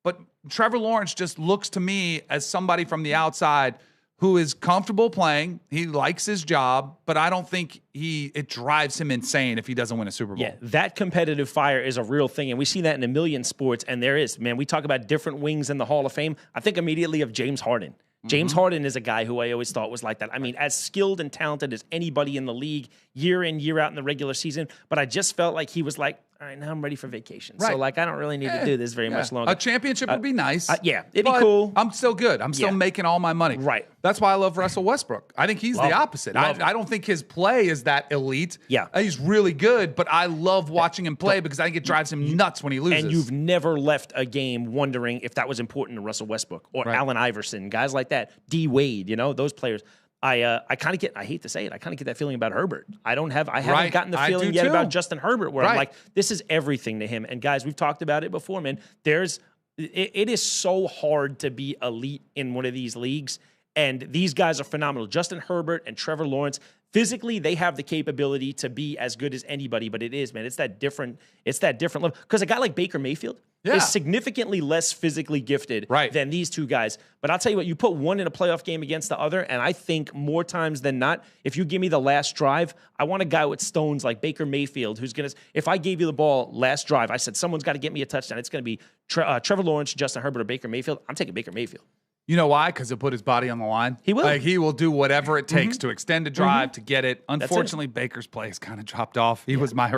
But Trevor Lawrence just looks to me as somebody from the outside who is comfortable playing. He likes his job, but I don't think it drives him insane if he doesn't win a Super Bowl. Yeah, that competitive fire is a real thing, and we see that in a million sports, and there is. Man, we talk about different wings in the Hall of Fame. I think immediately of James Harden. James Harden is a guy who I always thought was like that. I mean, as skilled and talented as anybody in the league, year in, year out in the regular season, but I just felt like he was like, all right, now I'm ready for vacation. Right. So, like, I don't really need to do this very much longer. A championship would be nice. Yeah, it'd be cool. I'm still good. I'm still making all my money. Right. That's why I love Russell Westbrook. I think he's the opposite. I don't think his play is that elite. Yeah. He's really good, but I love watching him play because I think it drives him nuts when he loses. And you've never left a game wondering if that was important to Russell Westbrook or Allen Iverson, guys like that, D. Wade, those players. I kind of get, I hate to say it, I kind of get that feeling about Herbert. I haven't gotten the feeling yet about Justin Herbert where I'm like, this is everything to him. And guys, we've talked about it before, man. It is so hard to be elite in one of these leagues. And these guys are phenomenal. Justin Herbert and Trevor Lawrence, physically, they have the capability to be as good as anybody, but it's that different level. Because a guy like Baker Mayfield is significantly less physically gifted than these two guys. But I'll tell you what, you put one in a playoff game against the other, and I think more times than not, if you give me the last drive, I want a guy with stones like Baker Mayfield who's going to, if I gave you the ball last drive, I said someone's got to get me a touchdown. It's going to be Trevor Lawrence, Justin Herbert, or Baker Mayfield. I'm taking Baker Mayfield. You know why? Because he'll put his body on the line. He will. Like, he will do whatever it takes to extend a drive to get it. Unfortunately, Baker's play has kind of dropped off. He was my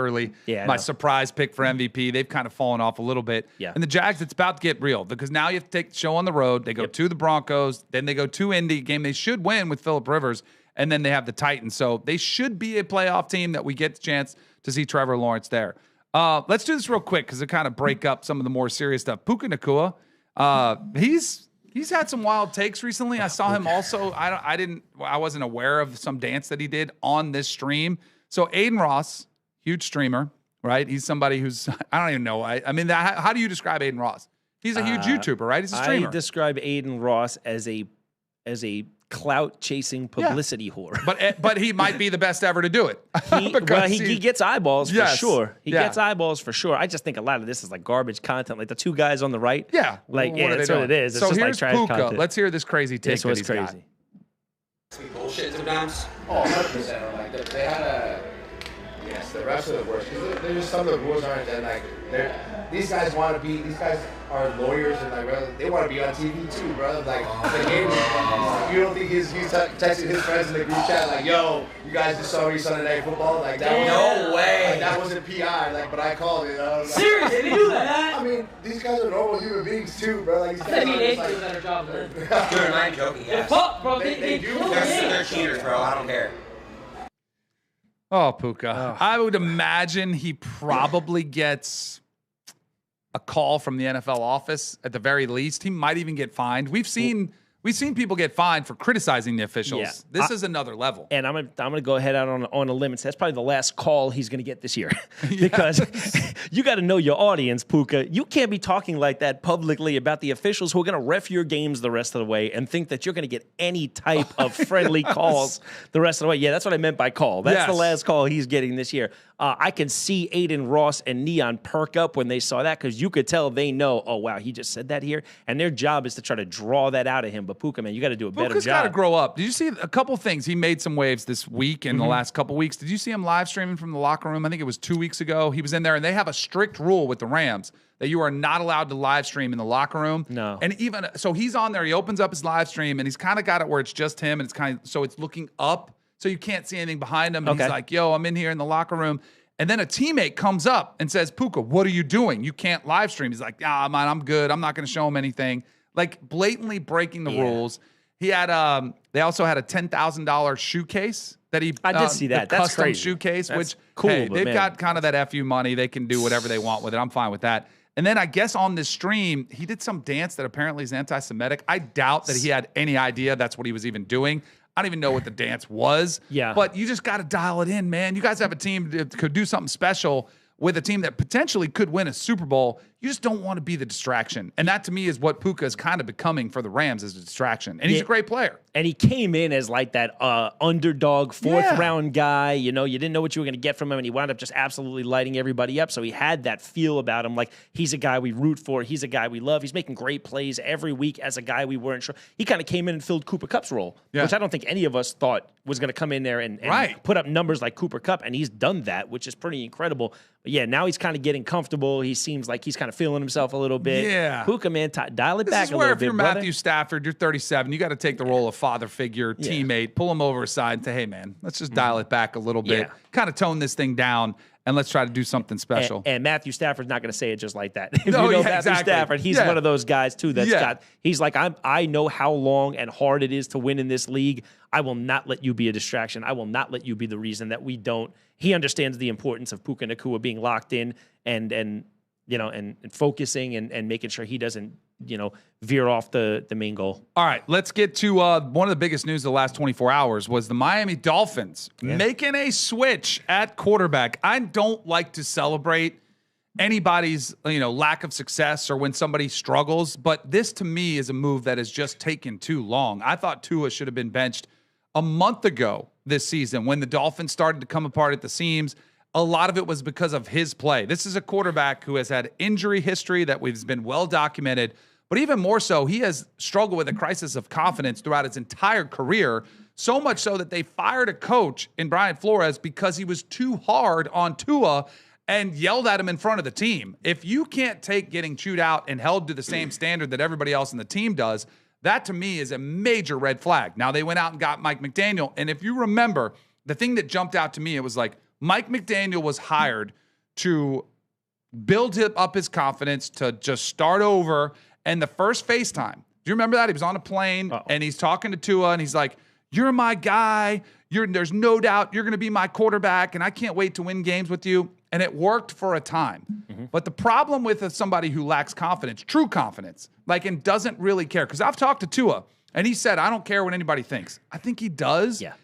my surprise pick for MVP. They've kind of fallen off a little bit. Yeah. And the Jags, it's about to get real because now you have to take the show on the road. They go to the Broncos. Then they go to Indy, game they should win with Phillip Rivers. And then they have the Titans. So they should be a playoff team that we get the chance to see Trevor Lawrence there. Let's do this real quick because it kind of break up some of the more serious stuff. Puka Nacua, He's had some wild takes recently. I saw him also. I wasn't aware of some dance that he did on this stream. So Aiden Ross, huge streamer, right? He's somebody who's, I don't even know. I mean, how do you describe Aiden Ross? He's a huge YouTuber, right? He's a streamer. I describe Aiden Ross as a clout-chasing publicity whore. But he might be the best ever to do it. He gets eyeballs for sure. He gets eyeballs for sure. I just think a lot of this is like garbage content. Like the two guys on the right. Yeah. That's what it is. It's just here's like trash Puka. content. Let's hear this crazy take. This was crazy. Bullshit sometimes. Oh, 100%. Like they had a. Yes, the refs are the worst. There's just some of the rules aren't that like these guys want to be. These guys are lawyers and like they want to be on TV too, bro. Like the game. You don't think he's texting his friends in the group chat like, "Yo, you guys just saw me Sunday Night Football." Like that. No way. Like that wasn't PI. Like, but I called it. Like, seriously, they do that. I mean, these guys are normal human beings too, bro. Like these guys I think are do a better job than Dude, I'm not joking. Yes. Fuck, bro. They do. They're cheaters, bro. I don't care. Oh, Puka. I would imagine he probably gets a call from the NFL office at the very least. He might even get fined. We've seen people get fined for criticizing the officials. Yeah. This is another level. And I'm gonna go ahead out on a limb and say that's probably the last call he's gonna get this year. Because you got to know your audience, Puka. You can't be talking like that publicly about the officials who are gonna ref your games the rest of the way and think that you're gonna get any type of friendly calls the rest of the way. Yeah, that's what I meant by call. That's the last call he's getting this year. I can see Aiden Ross and Neon perk up when they saw that because you could tell they know, oh, wow, he just said that here. And their job is to try to draw that out of him. But Puka, man, you got to do a better job. Puka's got to grow up. Did you see a couple things? He made some waves this week in the last couple weeks. Did you see him live streaming from the locker room? I think it was 2 weeks ago. He was in there, and they have a strict rule with the Rams that you are not allowed to live stream in the locker room. No. And even so, he's on there. He opens up his live stream, and he's kind of got it where it's just him, and it's kind of so it's looking up, so you can't see anything behind him. And he's like, "Yo, I'm in here in the locker room." And then a teammate comes up and says, "Puka, what are you doing? You can't live stream." He's like, "Ah, man, I'm good. I'm not going to show him anything." Like blatantly breaking the rules. He had they also had a $10,000 shoe case that he I did see that. The That's custom crazy. shoe case, That's which cool, hey, but they've man. got kind of that FU money. They can do whatever they want with it. I'm fine with that. And then I guess on this stream, he did some dance that apparently is anti-Semitic. I doubt that he had any idea that's what he was even doing. I don't even know what the dance was. Yeah. But you just got to dial it in, man. You guys have a team that could do something special with a team that potentially could win a Super Bowl. you just don't want to be the distraction. And that to me is what Puka is kind of becoming for the Rams, as a distraction. And he's a great player. And he came in as like that underdog fourth round guy. You know, you didn't know what you were going to get from him, and he wound up just absolutely lighting everybody up. So he had that feel about him, like he's a guy we root for. He's a guy we love. He's making great plays every week as a guy we weren't sure. He kind of came in and filled Cooper Kupp's role, which I don't think any of us thought was going to come in there and put up numbers like Cooper Kupp, and he's done that, which is pretty incredible. But yeah, now he's kind of getting comfortable. He seems like he's kind of feeling himself a little bit. Yeah. Puka, man, dial it back a little bit. This is where if you're Matthew Stafford, you're 37, you got to take the role of father figure, teammate, pull him over aside and say, hey, man, let's just dial it back a little bit, kind of tone this thing down, and let's try to do something special. And Matthew Stafford's not going to say it just like that. If you know Matthew Stafford, he's one of those guys, too, that's got – he's like, I know how long and hard it is to win in this league. I will not let you be a distraction. I will not let you be the reason that we don't. He understands the importance of Puka Nacua being locked in and focusing and making sure he doesn't, veer off the main goal. All right, let's get to one of the biggest news of the last 24 hours was the Miami Dolphins making a switch at quarterback. I don't like to celebrate anybody's, lack of success or when somebody struggles, but this to me is a move that has just taken too long. I thought Tua should have been benched a month ago this season when the Dolphins started to come apart at the seams. A lot of it was because of his play. This is a quarterback who has had injury history that has been well documented, but even more so, he has struggled with a crisis of confidence throughout his entire career, so much so that they fired a coach in Brian Flores because he was too hard on Tua and yelled at him in front of the team. If you can't take getting chewed out and held to the same standard that everybody else in the team does, that to me is a major red flag. Now they went out and got Mike McDaniel, and if you remember, the thing that jumped out to me, it was like Mike McDaniel was hired to build up his confidence, to just start over. And the first FaceTime, do you remember that? He was on a plane and he's talking to Tua and he's like, you're my guy. There's no doubt you're going to be my quarterback and I can't wait to win games with you. And it worked for a time. Mm-hmm. But the problem with somebody who lacks confidence, true confidence, and doesn't really care, because I've talked to Tua and he said, I don't care what anybody thinks. I think he does. Yeah.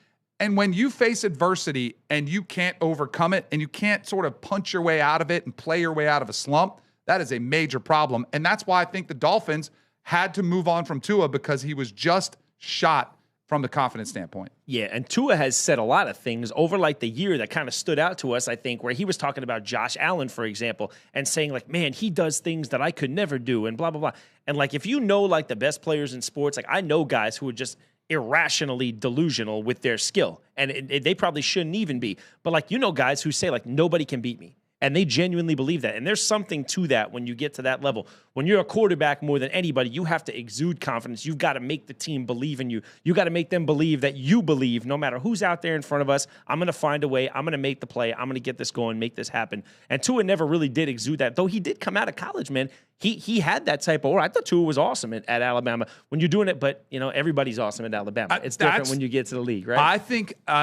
And when you face adversity and you can't overcome it and you can't sort of punch your way out of it and play your way out of a slump, that is a major problem. And that's why I think the Dolphins had to move on from Tua, because he was just shot from the confidence standpoint. Yeah, and Tua has said a lot of things over the year that kind of stood out to us, I think, where he was talking about Josh Allen, for example, and saying man, he does things that I could never do and blah, blah, blah. And if you know the best players in sports, I know guys who are just irrationally delusional with their skill, and they probably shouldn't even be. But guys who say nobody can beat me. And they genuinely believe that. And there's something to that when you get to that level. When you're a quarterback more than anybody, you have to exude confidence. You've got to make the team believe in you. You got to make them believe that you believe no matter who's out there in front of us. I'm going to find a way. I'm going to make the play. I'm going to get this going, make this happen. And Tua never really did exude that. Though he did come out of college, man. He had that type of aura. I thought Tua was awesome at Alabama when you're doing it, but everybody's awesome at Alabama. It's different when you get to the league, right? I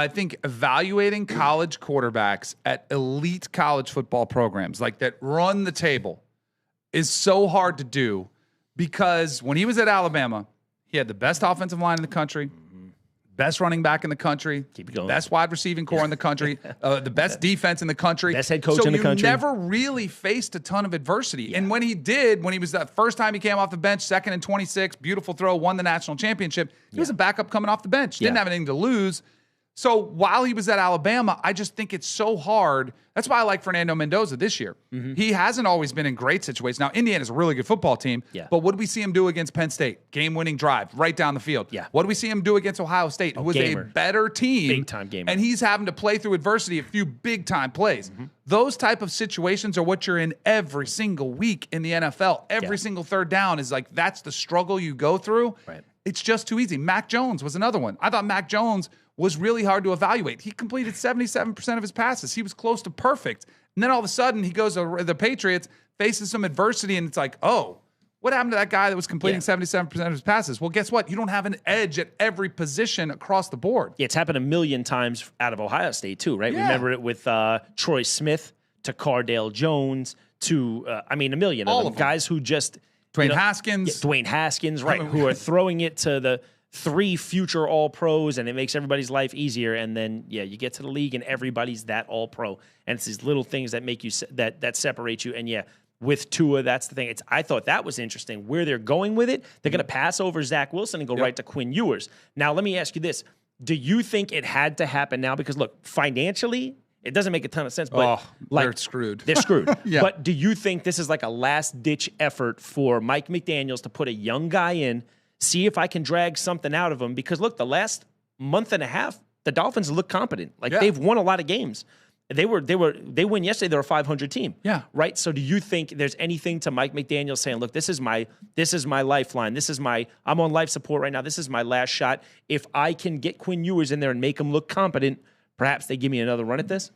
think evaluating college quarterbacks at elite college football programs that run the table is so hard to do, because when he was at Alabama, he had the best offensive line in the country, best running back in the country, best wide receiving core in the country, the best defense in the country, best head coach in the country. So you never really faced a ton of adversity. Yeah. And when he was that first time he came off the bench, 2nd and 26, beautiful throw, won the national championship. He was a backup coming off the bench, didn't have anything to lose. So while he was at Alabama, I just think it's so hard. That's why I like Fernando Mendoza this year. Mm-hmm. He hasn't always been in great situations. Now, Indiana's a really good football team, but what did we see him do against Penn State? Game-winning drive right down the field. Yeah. What did we see him do against Ohio State, who was a better team? Big-time gamer. And he's having to play through adversity, a few big-time plays. Mm-hmm. Those type of situations are what you're in every single week in the NFL. Every single third down is that's the struggle you go through. Right. It's just too easy. Mac Jones was another one. I thought Mac Jones was really hard to evaluate. He completed 77% of his passes. He was close to perfect. And then all of a sudden, he goes to the Patriots, faces some adversity, and it's what happened to that guy that was completing 77% of his passes? Well, guess what? You don't have an edge at every position across the board. Yeah, it's happened a million times out of Ohio State, too, right? Yeah. Remember it with Troy Smith to Cardale Jones to, a million all of them. Guys who just... Dwayne Haskins. Yeah, Dwayne Haskins, right, who are throwing it to the 3 future All-Pros, and it makes everybody's life easier. And then, you get to the league, and everybody's that All-Pro. And it's these little things that make you that separate you. And, with Tua. That's the thing. I thought that was interesting. Where they're going with it, they're going to pass over Zach Wilson and go right to Quinn Ewers. Now, let me ask you this. Do you think it had to happen now? Because, look, financially, it doesn't make a ton of sense. But they're screwed. They're screwed. Yeah. But do you think this is like a last-ditch effort for Mike McDaniels to put a young guy in, see if I can drag something out of him? Because, look, the last month and a half, the Dolphins look competent. Like, they've won a lot of games. They win yesterday. They're a 500 team. Yeah. Right. So do you think there's anything to Mike McDaniel saying, look, this is my lifeline. I'm on life support right now. This is my last shot. If I can get Quinn Ewers in there and make him look competent, perhaps they give me another run at this?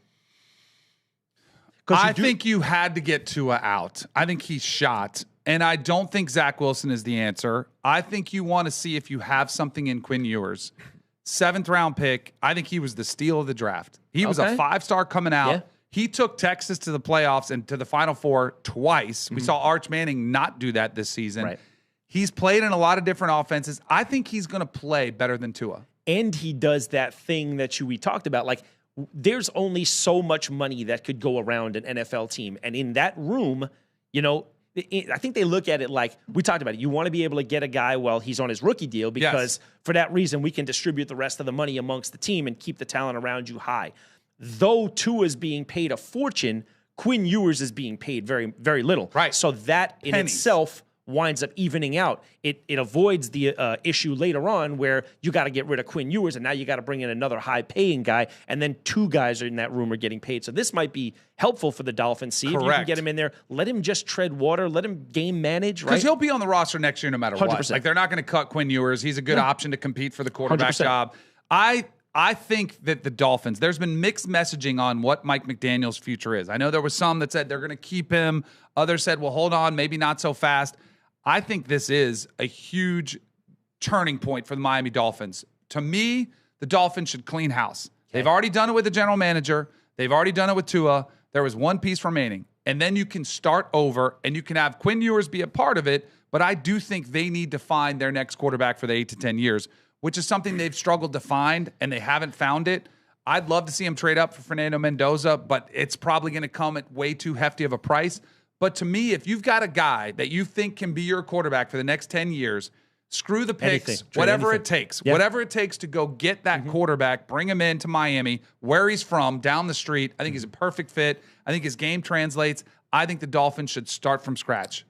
I think you had to get Tua out. I think he's shot. And I don't think Zach Wilson is the answer. I think you want to see if you have something in Quinn Ewers. 7th round pick. I think he was the steal of the draft. He was a 5-star coming out. Yeah. He took Texas to the playoffs and to the Final Four twice. We saw Arch Manning not do that this season. Right. He's played in a lot of different offenses. I think he's going to play better than Tua. And he does that thing that we talked about. Like, there's only so much money that could go around an NFL team. And in that room, I think they look at it like we talked about it. You want to be able to get a guy while he's on his rookie deal because for that reason, we can distribute the rest of the money amongst the team and keep the talent around you high. Though Tua is being paid a fortune, Quinn Ewers is being paid very, very little. Right. So that in itself winds up evening out. It avoids the issue later on where you got to get rid of Quinn Ewers and now you got to bring in another high-paying guy, and then 2 guys are in that room are getting paid. So this might be helpful for the Dolphins. See if you can get him in there. Let him just tread water. Let him game manage, right? Because he'll be on the roster next year no matter 100%. what. Like, they're not going to cut Quinn Ewers. He's a good option to compete for the quarterback 100%. job. I think that the Dolphins, there's been mixed messaging on what Mike McDaniel's future is. I know there was some that said they're going to keep him. Others said, well, hold on, maybe not so fast. I think this is a huge turning point for the Miami Dolphins. To me, the Dolphins should clean house. They've already done it with the general manager. They've already done it with Tua. There was one piece remaining. And then you can start over, and you can have Quinn Ewers be a part of it. But I do think they need to find their next quarterback for the 8 to 10 years, which is something they've struggled to find, and they haven't found it. I'd love to see him trade up for Fernando Mendoza, but it's probably going to come at way too hefty of a price. But to me, if you've got a guy that you think can be your quarterback for the next 10 years, screw the picks, whatever it takes. Yep. Whatever it takes to go get that quarterback, bring him into Miami, where he's from, down the street. I think he's a perfect fit. I think his game translates. I think the Dolphins should start from scratch.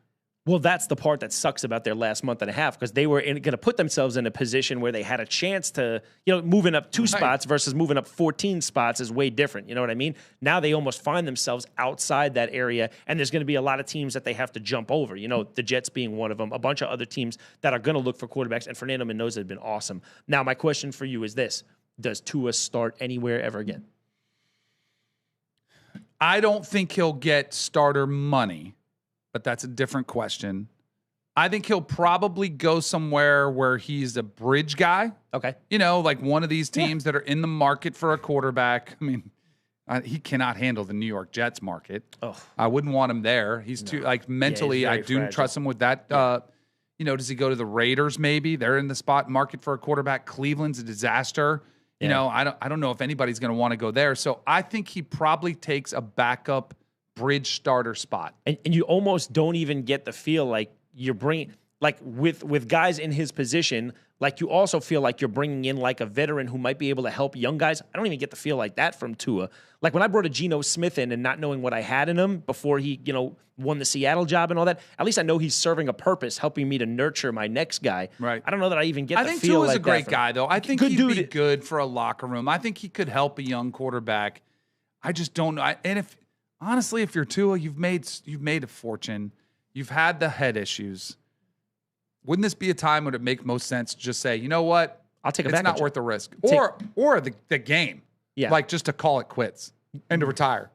Well, that's the part that sucks about their last month and a half because they were going to put themselves in a position where they had a chance to, moving up 2 spots versus moving up 14 spots is way different. You know what I mean? Now they almost find themselves outside that area, and there's going to be a lot of teams that they have to jump over. The Jets being one of them, a bunch of other teams that are going to look for quarterbacks, and Fernando Mendoza has been awesome. Now, my question for you is this. Does Tua start anywhere ever again? I don't think he'll get starter money. But that's a different question. I think he'll probably go somewhere where he's a bridge guy. Okay. Like one of these teams that are in the market for a quarterback. I mean, he cannot handle the New York Jets market. Oh. I wouldn't want him there. He's too, mentally, I do trust him with that. Yeah. Does he go to the Raiders maybe? They're in the spot market for a quarterback. Cleveland's a disaster. Yeah. I don't know if anybody's going to want to go there. So I think he probably takes a backup bridge starter spot. And you almost don't even get the feel like you're bringing, like with guys in his position, like you also feel like you're bringing in like a veteran who might be able to help young guys. I don't even get the feel like that from Tua. Like when I brought a Geno Smith in and not knowing what I had in him before he, won the Seattle job and all that, at least I know he's serving a purpose, helping me to nurture my next guy. Right. I don't know that I even get the feel like that. I think Tua's a great guy, though. I think he'd be good for a locker room. I think he could help a young quarterback. I just don't know. Honestly, if you're Tua, you've made a fortune. You've had the head issues. Wouldn't this be a time when it make most sense to just say, you know what? I'll take a It's not worth the risk. Or the game. Yeah. Like just to call it quits and to retire.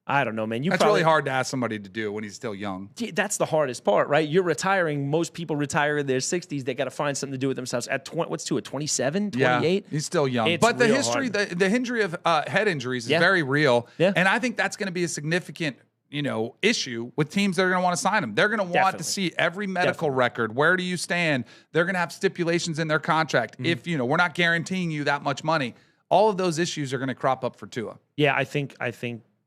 I don't know, man. That's really hard to ask somebody to do when he's still young. That's the hardest part, right? You're retiring. Most people retire in their 60s. They got to find something to do with themselves. At 27, 28? Yeah, he's still young. It's but the real history, hard. the history of head injuries is very real. Yeah. And I think that's going to be a significant issue with teams that are going to want to sign him. They're going to want to see every medical record. Where do you stand? They're going to have stipulations in their contract. If, we're not guaranteeing you that much money, all of those issues are going to crop up for Tua. Yeah, I think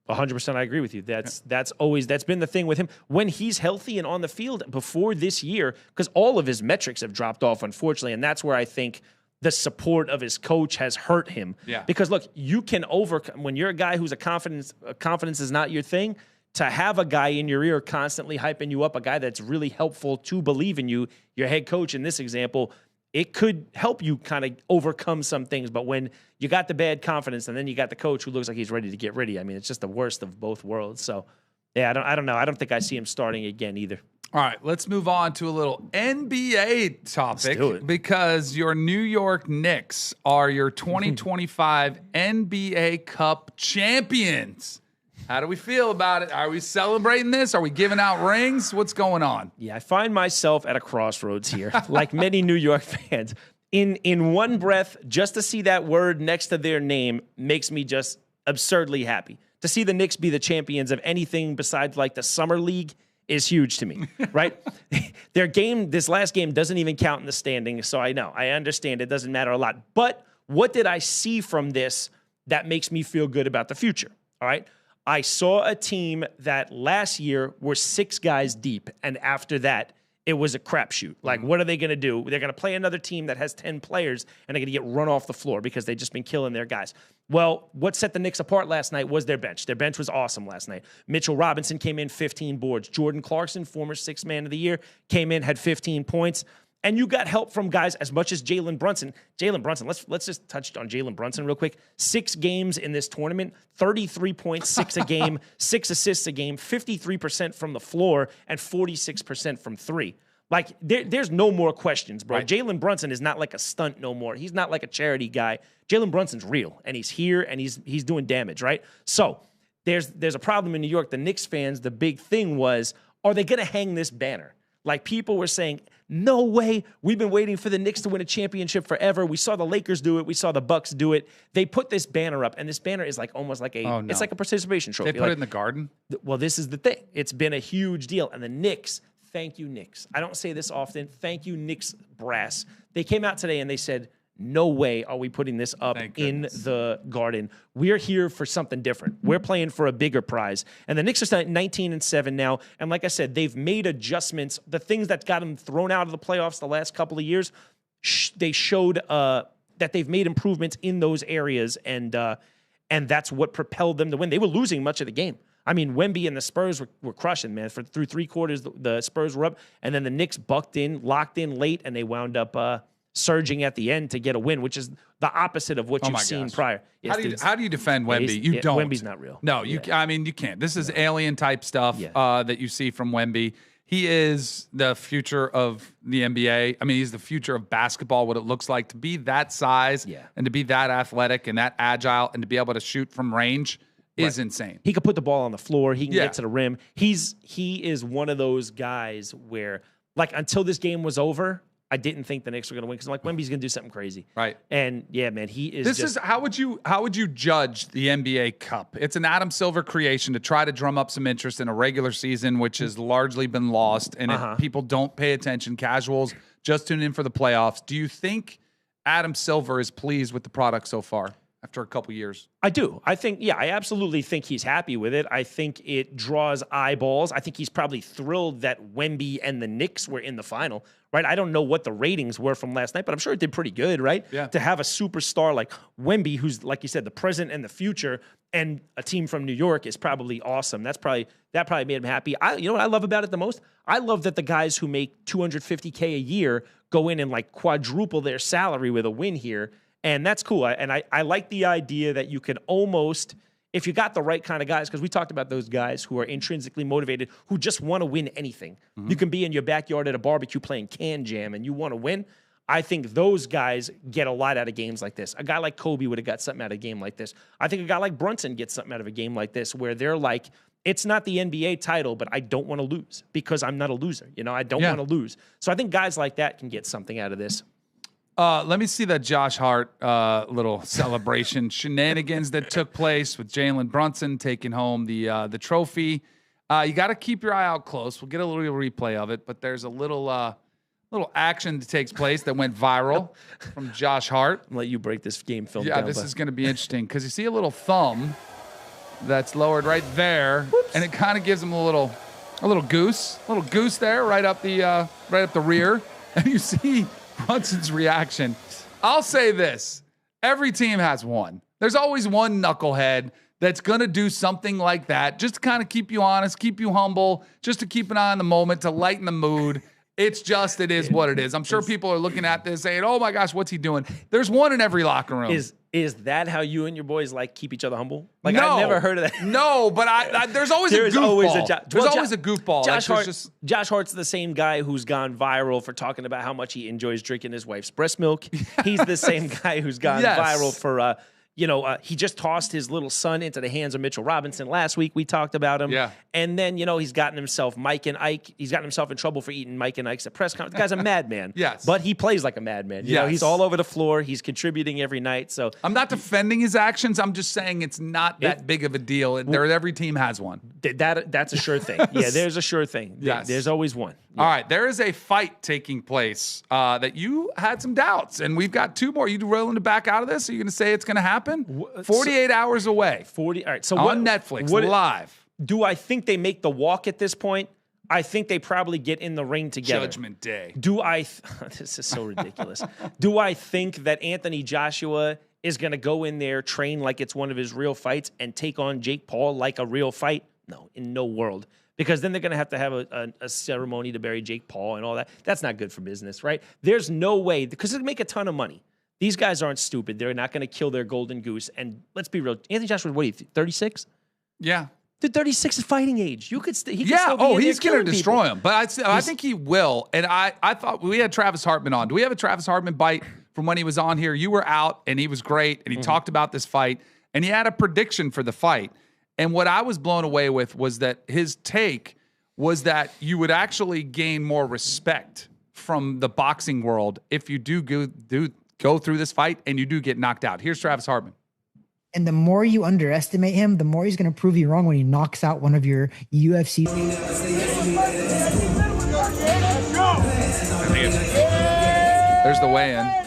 100%, I agree with you. That's been the thing with him when he's healthy and on the field before this year, because all of his metrics have dropped off, unfortunately, and that's where I think the support of his coach has hurt him. Yeah. Because look, you can overcome when you're a guy who's confidence is not your thing. To have a guy in your ear constantly hyping you up, a guy that's really helpful to believe in you, your head coach in this example, it could help you kind of overcome some things. But when you got the bad confidence and then you got the coach who looks like he's ready to get ready, I mean, it's just the worst of both worlds. So, yeah, I don't know. I don't think I see him starting again either. All right, let's move on to a little NBA topic, Let's do it. because your New York Knicks are your 2025 NBA Cup champions. How do we feel about it? Are we celebrating this? Are we giving out rings? What's going on? Yeah, I find myself at a crossroads here, like many New York fans. In one breath, just to see that word next to their name makes me just absurdly happy. To see the Knicks be the champions of anything besides like the summer league is huge to me, right? This last game doesn't even count in the standings, so I understand it doesn't matter a lot. But what did I see from this that makes me feel good about the future? All right. I saw a team that last year were 6 guys deep, and after that, it was a crapshoot. Like, what are they going to do? They're going to play another team that has 10 players, and they're going to get run off the floor because they've just been killing their guys. Well, what set the Knicks apart last night was their bench. Their bench was awesome last night. Mitchell Robinson came in 15 boards. Jordan Clarkson, former 6th man of the year, came in, had 15 points. And you got help from guys as much as Jalen Brunson. Let's just touch on Jalen Brunson real quick. 6 games in this tournament, 33.6 a game, 6 assists a game, 53% from the floor, and 46% from 3. Like, there's no more questions, bro. Right. Jalen Brunson is not like a stunt no more. He's not like a charity guy. Jalen Brunson's real, and he's here, and he's doing damage, right? So there's a problem in New York. The Knicks fans, the big thing was, are they going to hang this banner? Like, people were saying, no way. We've been waiting for the Knicks to win a championship forever. We saw the Lakers do it. We saw the Bucks do it. They put this banner up, and this banner is like almost like it's like a participation trophy. They put it in the Garden? Well, this is the thing. It's been a huge deal. And the Knicks, thank you, Knicks. I don't say this often. Thank you, Knicks brass. They came out today and they said, no way are we putting this up in the Garden. We're here for something different. We're playing for a bigger prize. And the Knicks are 19-7 now. And like I said, they've made adjustments. The things that got them thrown out of the playoffs the last couple of years, they showed that they've made improvements in those areas. And that's what propelled them to win. They were losing much of the game. I mean, Wemby and the Spurs were crushing, man. Through 3 quarters, the Spurs were up. And then the Knicks locked in late, and they wound up surging at the end to get a win, which is the opposite of what you've seen prior. Yes, how do you defend Wemby? You don't. Wemby's not real. No, I mean, you can't. This is alien type stuff that you see from Wemby. He is the future of the NBA. I mean, he's the future of basketball, what it looks like to be that size and to be that athletic and that agile and to be able to shoot from range is insane. He could put the ball on the floor. He can get to the rim. He is one of those guys where, like, until this game was over, I didn't think the Knicks were going to win because I'm like, Wemby's going to do something crazy. Right. And, yeah, man, he is how would you judge the NBA Cup? It's an Adam Silver creation to try to drum up some interest in a regular season, which has largely been lost, and if people don't pay attention, casuals just tune in for the playoffs. Do you think Adam Silver is pleased with the product so far after a couple years? I do. I absolutely think he's happy with it. I think it draws eyeballs. I think he's probably thrilled that Wemby and the Knicks were in the final, right? I don't know what the ratings were from last night, but I'm sure it did pretty good, right? Yeah. To have a superstar like Wemby, who's, like you said, the present and the future, and a team from New York is probably awesome. That probably made him happy. You know what I love about it the most? I love that the guys who make $250K a year go in and like quadruple their salary with a win here. And that's cool. I like the idea that you can almost, if you got the right kind of guys, because we talked about those guys who are intrinsically motivated, who just want to win anything. You can be in your backyard at a barbecue playing Can Jam and you want to win. I think those guys get a lot out of games like this. A guy like Kobe would have got something out of a game like this. I think a guy like Brunson gets something out of a game like this where they're like, it's not the NBA title, but I don't want to lose because I'm not a loser. You know, I don't want to lose. So I think guys like that can get something out of this. Let me see that Josh Hart little celebration shenanigans that took place with Jalen Brunson taking home the trophy. You got to keep your eye out close. We'll get a little replay of it, but there's a little action that takes place that went viral from Josh Hart. I'll let you break this game film. Yeah, this is going to be interesting because you see a little thumb that's lowered right there. Whoops. And it kind of gives him a little goose there right up the rear. And you see Brunson's reaction. I'll say this. Every team has one. There's always one knucklehead that's going to do something like that just to kind of keep you honest, keep you humble, just to keep an eye on the moment, to lighten the mood. It is what it is. I'm sure people are looking at this saying, oh my gosh, what's he doing? There's one in every locker room. Is that how you and your boys keep each other humble? No, I've never heard of that. No, but there's always a goofball. There's always a goofball. Josh Hart's the same guy who's gone viral for talking about how much he enjoys drinking his wife's breast milk. He's the same guy who's gone viral for he just tossed his little son into the hands of Mitchell Robinson last week. We talked about him. Yeah. And then, he's gotten himself he's gotten himself in trouble for eating Mike and Ike's at press conference. The guy's a madman. Yes. But he plays like a madman. He's all over the floor. He's contributing every night. So I'm not defending his actions. I'm just saying it's not that big of a deal. Every team has one. That's a sure thing. Yeah, there's a sure thing. Yes. There's always one. Yeah. All right. There is a fight taking place that you had some doubts, and we've got two more. You willing to back out of this? Are you going to say it's going to happen? 48 hours away. 40. All right. So on Netflix, live. Do I think they make the walk at this point? I think they probably get in the ring together. Judgment Day. This is so ridiculous. Do I think that Anthony Joshua is going to go in there, train like it's one of his real fights, and take on Jake Paul like a real fight? No, in no world. Because then they're going to have a ceremony to bury Jake Paul and all that. That's not good for business, right? There's no way, because they make a ton of money. These guys aren't stupid. They're not going to kill their golden goose. And let's be real. Anthony Joshua, what are you, 36? Yeah. Dude, 36 is fighting age. He could still be he's going to destroy him. But I think he will. And I thought we had Travis Hartman on. Do we have a Travis Hartman bite from when he was on here? You were out, and he was great, and he talked about this fight, and he had a prediction for the fight. And what I was blown away with was that his take was that you would actually gain more respect from the boxing world if you do go through this fight and you do get knocked out. Here's Travis Hartman. And the more you underestimate him, the more he's going to prove you wrong when he knocks out one of your UFC. There's the weigh-in.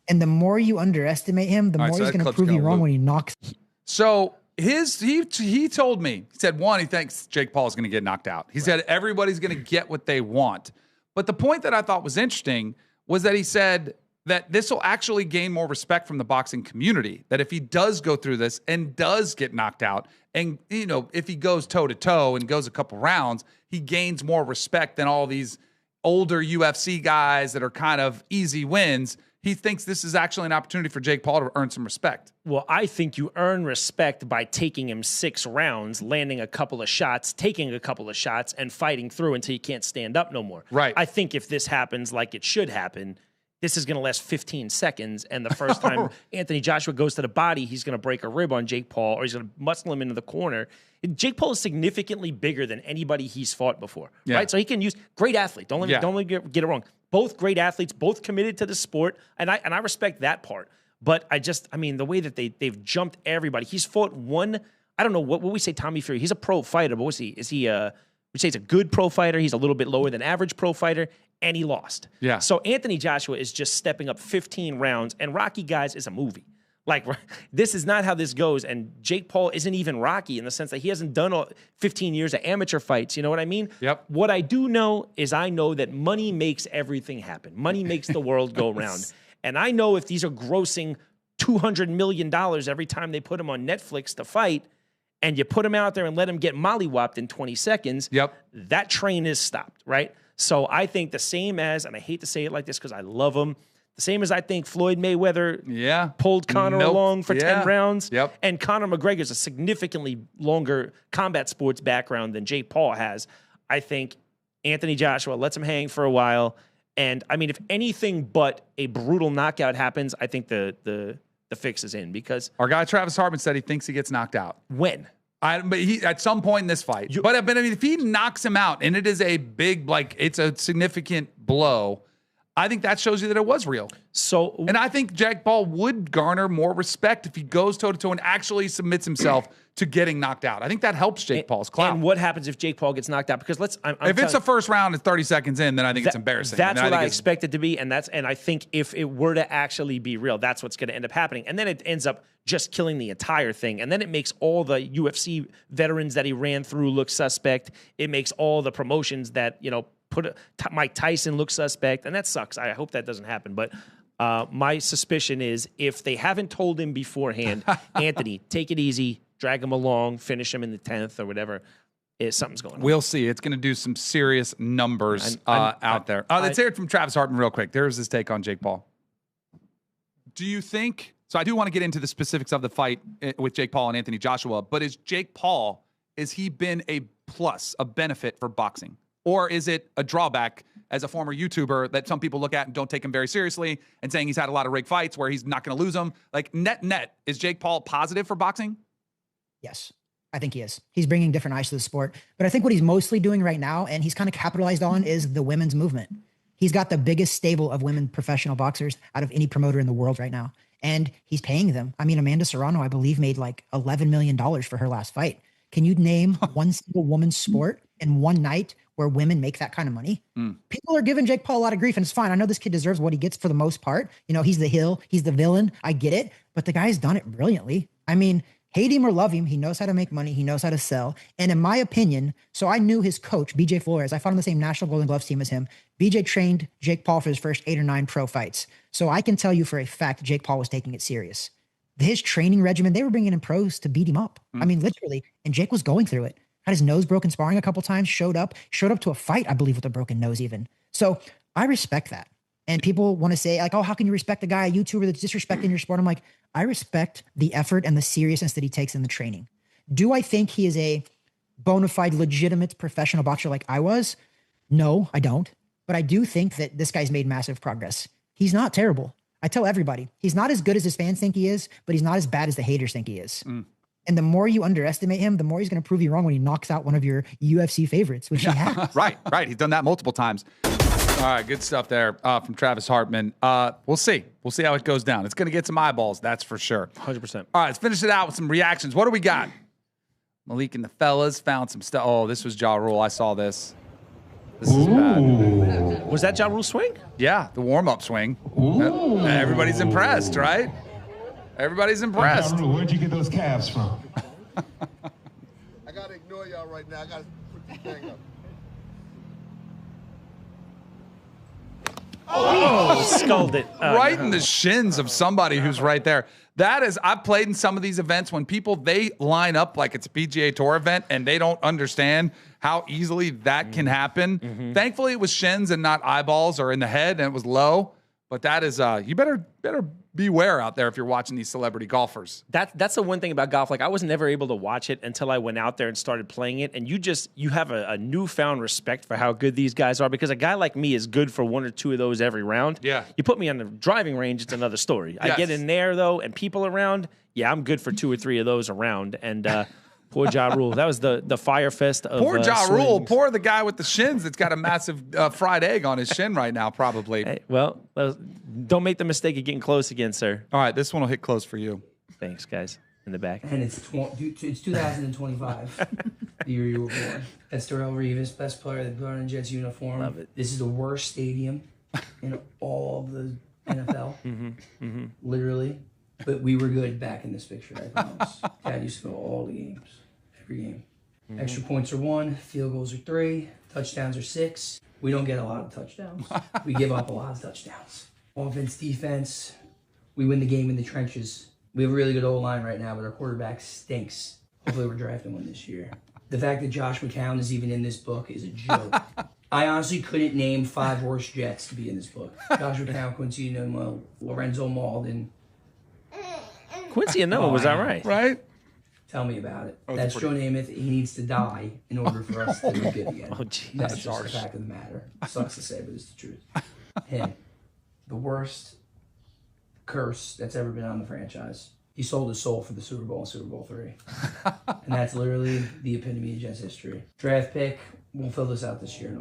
And the more you underestimate him, the more he's going to prove you wrong when he knocks. So he told me, he said, one, he thinks Jake Paul is going to get knocked out. He said everybody's going to get what they want. But the point that I thought was interesting was that he said that this will actually gain more respect from the boxing community, that if he does go through this and does get knocked out, and if he goes toe-to-toe and goes a couple rounds, he gains more respect than all these older UFC guys that are kind of easy wins. He thinks this is actually an opportunity for Jake Paul to earn some respect. Well, I think you earn respect by taking him 6 rounds, landing a couple of shots, taking a couple of shots, and fighting through until you can't stand up no more. Right. I think if this happens like it should happen, this is going to last 15 seconds, and the first time Anthony Joshua goes to the body, he's going to break a rib on Jake Paul, or he's going to muscle him into the corner. Jake Paul is significantly bigger than anybody he's fought before, right? So he can use great athlete. Don't let me get it wrong. Both great athletes, both committed to the sport, and I respect that part. But the way that they've jumped everybody. He's fought one. I don't know what we say. Tommy Fury. He's a pro fighter, but what's he? Is he? We say he's a good pro fighter. He's a little bit lower than average pro fighter, and he lost. Yeah. So Anthony Joshua is just stepping up 15 rounds, and Rocky, guys, is a movie. Like, this is not how this goes. And Jake Paul isn't even Rocky in the sense that he hasn't done 15 years of amateur fights. You know what I mean? Yep. What I do know is I know that money makes everything happen. Money makes the world go round. And I know if these are grossing $200 million every time they put them on Netflix to fight, and you put them out there and let them get mollywopped in 20 seconds, that train is stopped, right? So I think the same as, and I hate to say it like this because I love him, the same as I think Floyd Mayweather pulled Conor along for 10 rounds. Yep. And Conor McGregor's a significantly longer combat sports background than Jake Paul has. I think Anthony Joshua lets him hang for a while. And, if anything but a brutal knockout happens, I think the fix is in because... Our guy Travis Hartman said he thinks he gets knocked out. When? But he at some point in this fight. But if he knocks him out, and it is a big, it's a significant blow... I think that shows you that it was real. So, And I think Jake Paul would garner more respect if he goes toe-to-toe and actually submits himself to getting knocked out. I think that helps Jake Paul's clout. and what happens if Jake Paul gets knocked out? Because If it's a first round and 30 seconds in, then I think it's embarrassing. That's what I think expect it to be, and I think if it were to actually be real, that's what's going to end up happening. And then it ends up just killing the entire thing, and then it makes all the UFC veterans that he ran through look suspect. It makes all the promotions that Mike Tyson look suspect, and that sucks. I hope that doesn't happen, but. My suspicion is if they haven't told him beforehand, Anthony, take it easy, drag him along, finish him in the 10th or whatever, something's going on. We'll see. It's going to do some serious numbers out there. Let's hear it from Travis Hartman real quick. There's his take on Jake Paul. Do you think, so I do want to get into the specifics of the fight with Jake Paul and Anthony Joshua, but is Jake Paul, has he been a plus, a benefit for boxing? Or is it a drawback as a former YouTuber that some people look at and don't take him very seriously and saying he's had a lot of rigged fights where he's not going to lose them? Like net, is Jake Paul positive for boxing? Yes, I think he is. He's bringing different eyes to the sport. But I think what he's mostly doing right now, and he's kind of capitalized on, is the women's movement. He's got the biggest stable of women professional boxers out of any promoter in the world right now. And he's paying them. I mean, Amanda Serrano, I believe, made like $11 million for her last fight. Can you name one single woman's sport in one night where women make that kind of money? People are giving Jake Paul a lot of grief, and it's fine. I know this kid deserves what he gets for the most part. He's the villain. I get it, but the guy's done it brilliantly. I mean, hate him or love him, he knows how to make money. He knows how to sell. And in my opinion, so I knew his coach, BJ Flores. I fought on the same National Golden Gloves team as him. BJ trained Jake Paul for his first 8 or 9 pro fights. So I can tell you for a fact Jake Paul was taking it serious. His training regimen, they were bringing in pros to beat him up. I mean, literally. And Jake was going through it. Had his nose broken sparring a couple times, showed up to a fight, I believe, with a broken nose even. So I respect that. And people want to say, like, oh, how can you respect a guy, a YouTuber that's disrespecting your sport? I'm like, I respect the effort and the seriousness that he takes in the training. Do I think he is a bona fide, legitimate professional boxer like I was? No, I don't. But I do think that this guy's made massive progress. He's not terrible. I tell everybody, he's not as good as his fans think he is, but he's not as bad as the haters think he is. And the more you underestimate him, the more he's going to prove you wrong when he knocks out one of your UFC favorites, which he has. Right. He's done that multiple times. All right, good stuff there from Travis Hartman. We'll see. We'll see how it goes down. It's going to get some eyeballs, that's for sure. 100%. All right, let's finish it out with some reactions. What do we got? Malik and the fellas found some stuff. Oh, this was Ja Rule. I saw this. This is bad. Was that Ja Rule swing? Yeah, the warm-up swing. Everybody's impressed, right? Everybody's impressed. Ja Rule, where'd you get those calves from? I got to ignore y'all right now. I got to put this thing up. Oh, sculled it. Right in the shins of somebody who's right there. That is, I've played in some of these events when people, they line up like it's a PGA Tour event and they don't understand how easily that can happen. Thankfully, it was shins and not eyeballs or in the head, and it was low. But that is, you better beware out there if you're watching these celebrity golfers. That's the one thing about golf. Like, I was never able to watch it until I went out there and started playing it. And you have a newfound respect for how good these guys are, because a guy like me is good for 1 or 2 of those every round. Yeah. You put me on the driving range, it's another story. Yes. I get in there, though, and people around, yeah, I'm good for 2 or 3 of those around. And poor Ja Rule. That was the fire fest of Poor Ja Rule. swings. Poor the guy with the shins that's got a massive fried egg on his shin right now, probably. Hey, well, don't make the mistake of getting close again, sir. All right, this one will hit close for you. Thanks, guys. In the back. And it's 2025, the year you were born. That's Darrell Revis, best player that put on a Jets uniform. Love it. This is the worst stadium in all of the NFL, literally. But we were good back in this picture, I promise. Dad used to go all the games, every game. Extra points are 1, field goals are 3, touchdowns are 6. We don't get a lot of touchdowns. We give up a lot of touchdowns. Offense, defense, we win the game in the trenches. We have a really good O-line right now, but our quarterback stinks. Hopefully we're drafting one this year. The fact that Josh McCown is even in this book is a joke. I honestly couldn't name 5 worst Jets to be in this book. Josh McCown, Quincy Enunwa, Lorenzo Malden. Quincy Enunwa was all right. Right? Tell me about it. That's Joe Namath. He needs to die in order for us to look good again. Oh, geez. That's just the fact of the matter. Sucks to say, but it's the truth. Him. The worst curse that's ever been on the franchise. He sold his soul for the Super Bowl and Super Bowl III. And that's literally the epitome of Jets history. Draft pick. We'll fill this out this year.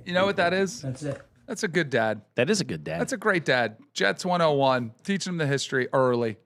You know what that is? That's it. That's a good dad. That is a good dad. That's a great dad. Jets 101. Teaching them the history early.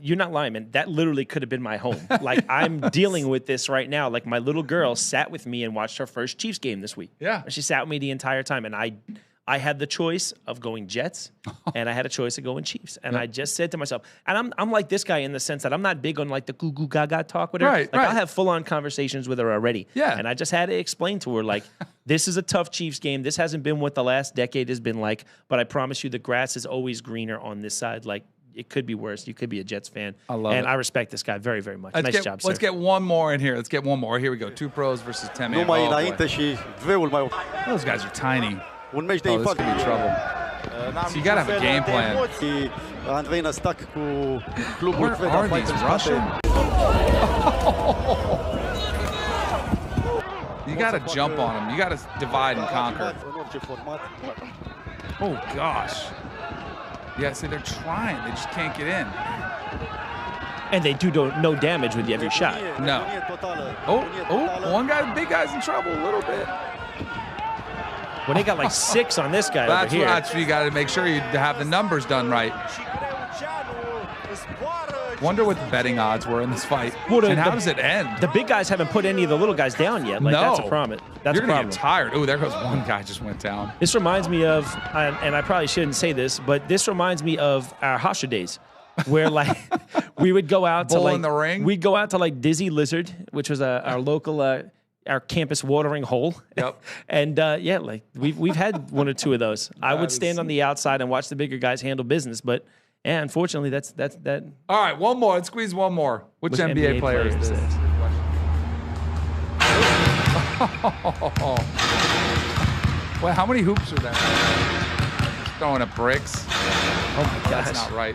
You're not lying, man. That literally could have been my home. Like, I'm dealing with this right now. Like, my little girl sat with me and watched her first Chiefs game this week. Yeah. She sat with me the entire time, and I had the choice of going Jets, and I had a choice of going Chiefs. And I just said to myself, and I'm like this guy in the sense that I'm not big on like the goo goo gaga talk with her. Right, I'll have full on conversations with her already. Yeah. And I just had to explain to her, like, this is a tough Chiefs game. This hasn't been what the last decade has been like, but I promise you the grass is always greener on this side. Like, it could be worse. You could be a Jets fan. I love it. I respect this guy very, very much. Nice job, sir. Let's get one more in here. Let's get one more. Here we go. 2 pros versus 10 man. Those guys are tiny. Oh, this could be trouble. So you got to have a game plan. Where are these Russian? You got to jump on them. You got to divide and conquer. Oh, gosh. Yeah, see, they're trying. They just can't get in. And they do no damage with every shot. No. Oh, one guy, big guy's in trouble a little bit. When they got like 6 on this guy over here. That's what you got to make sure you have the numbers done right. Wonder what the betting odds were in this fight. Well, and how does it end? The big guys haven't put any of the little guys down yet. Like, no. That's a problem. You're going to get tired. Oh, there goes one guy just went down. This reminds me of, and I probably shouldn't say this, but this reminds me of our Hofstra days, where like we would go out Bull to like in the ring? We'd go out to like Dizzy Lizard, which was our local our campus watering hole. Yep. And yeah, like we've had 1 or 2 of those. I would stand on the outside and watch the bigger guys handle business, but yeah, unfortunately that's that. All right, one more. Let's squeeze one more. Which NBA player is this? Well, how many hoops are there? Throwing up bricks. Oh my gosh. That's not right.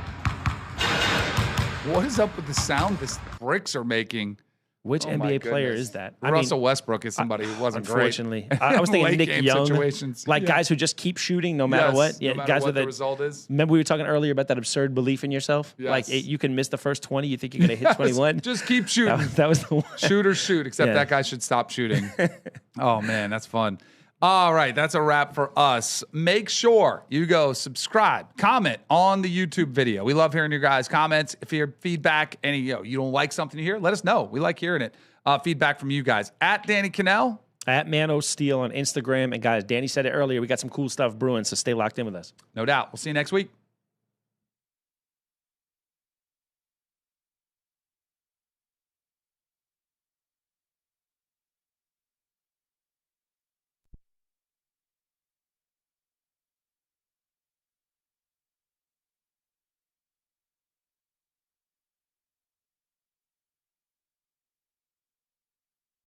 What is up with the sound the bricks are making? Which NBA player is that? Russell Westbrook is somebody who wasn't unfortunately. great. I was thinking Late Nick game Young. Situations. Like guys who just keep shooting no matter what. Yeah, no matter guys what with the result is. Remember we were talking earlier about that absurd belief in yourself? Yes. Like you can miss the first 20, you think you're going to hit 21? Just keep shooting. That was the one. Shoot or shoot, except that guy should stop shooting. Oh, man, that's fun. All right, that's a wrap for us. Make sure you go subscribe, comment on the YouTube video. We love hearing your guys' comments. If you hear feedback, any you don't like something you hear, let us know. We like hearing it. Feedback from you guys. At Danny Kanell. At Manno Steel on Instagram. And guys, Danny said it earlier, we got some cool stuff brewing, so stay locked in with us. No doubt. We'll see you next week.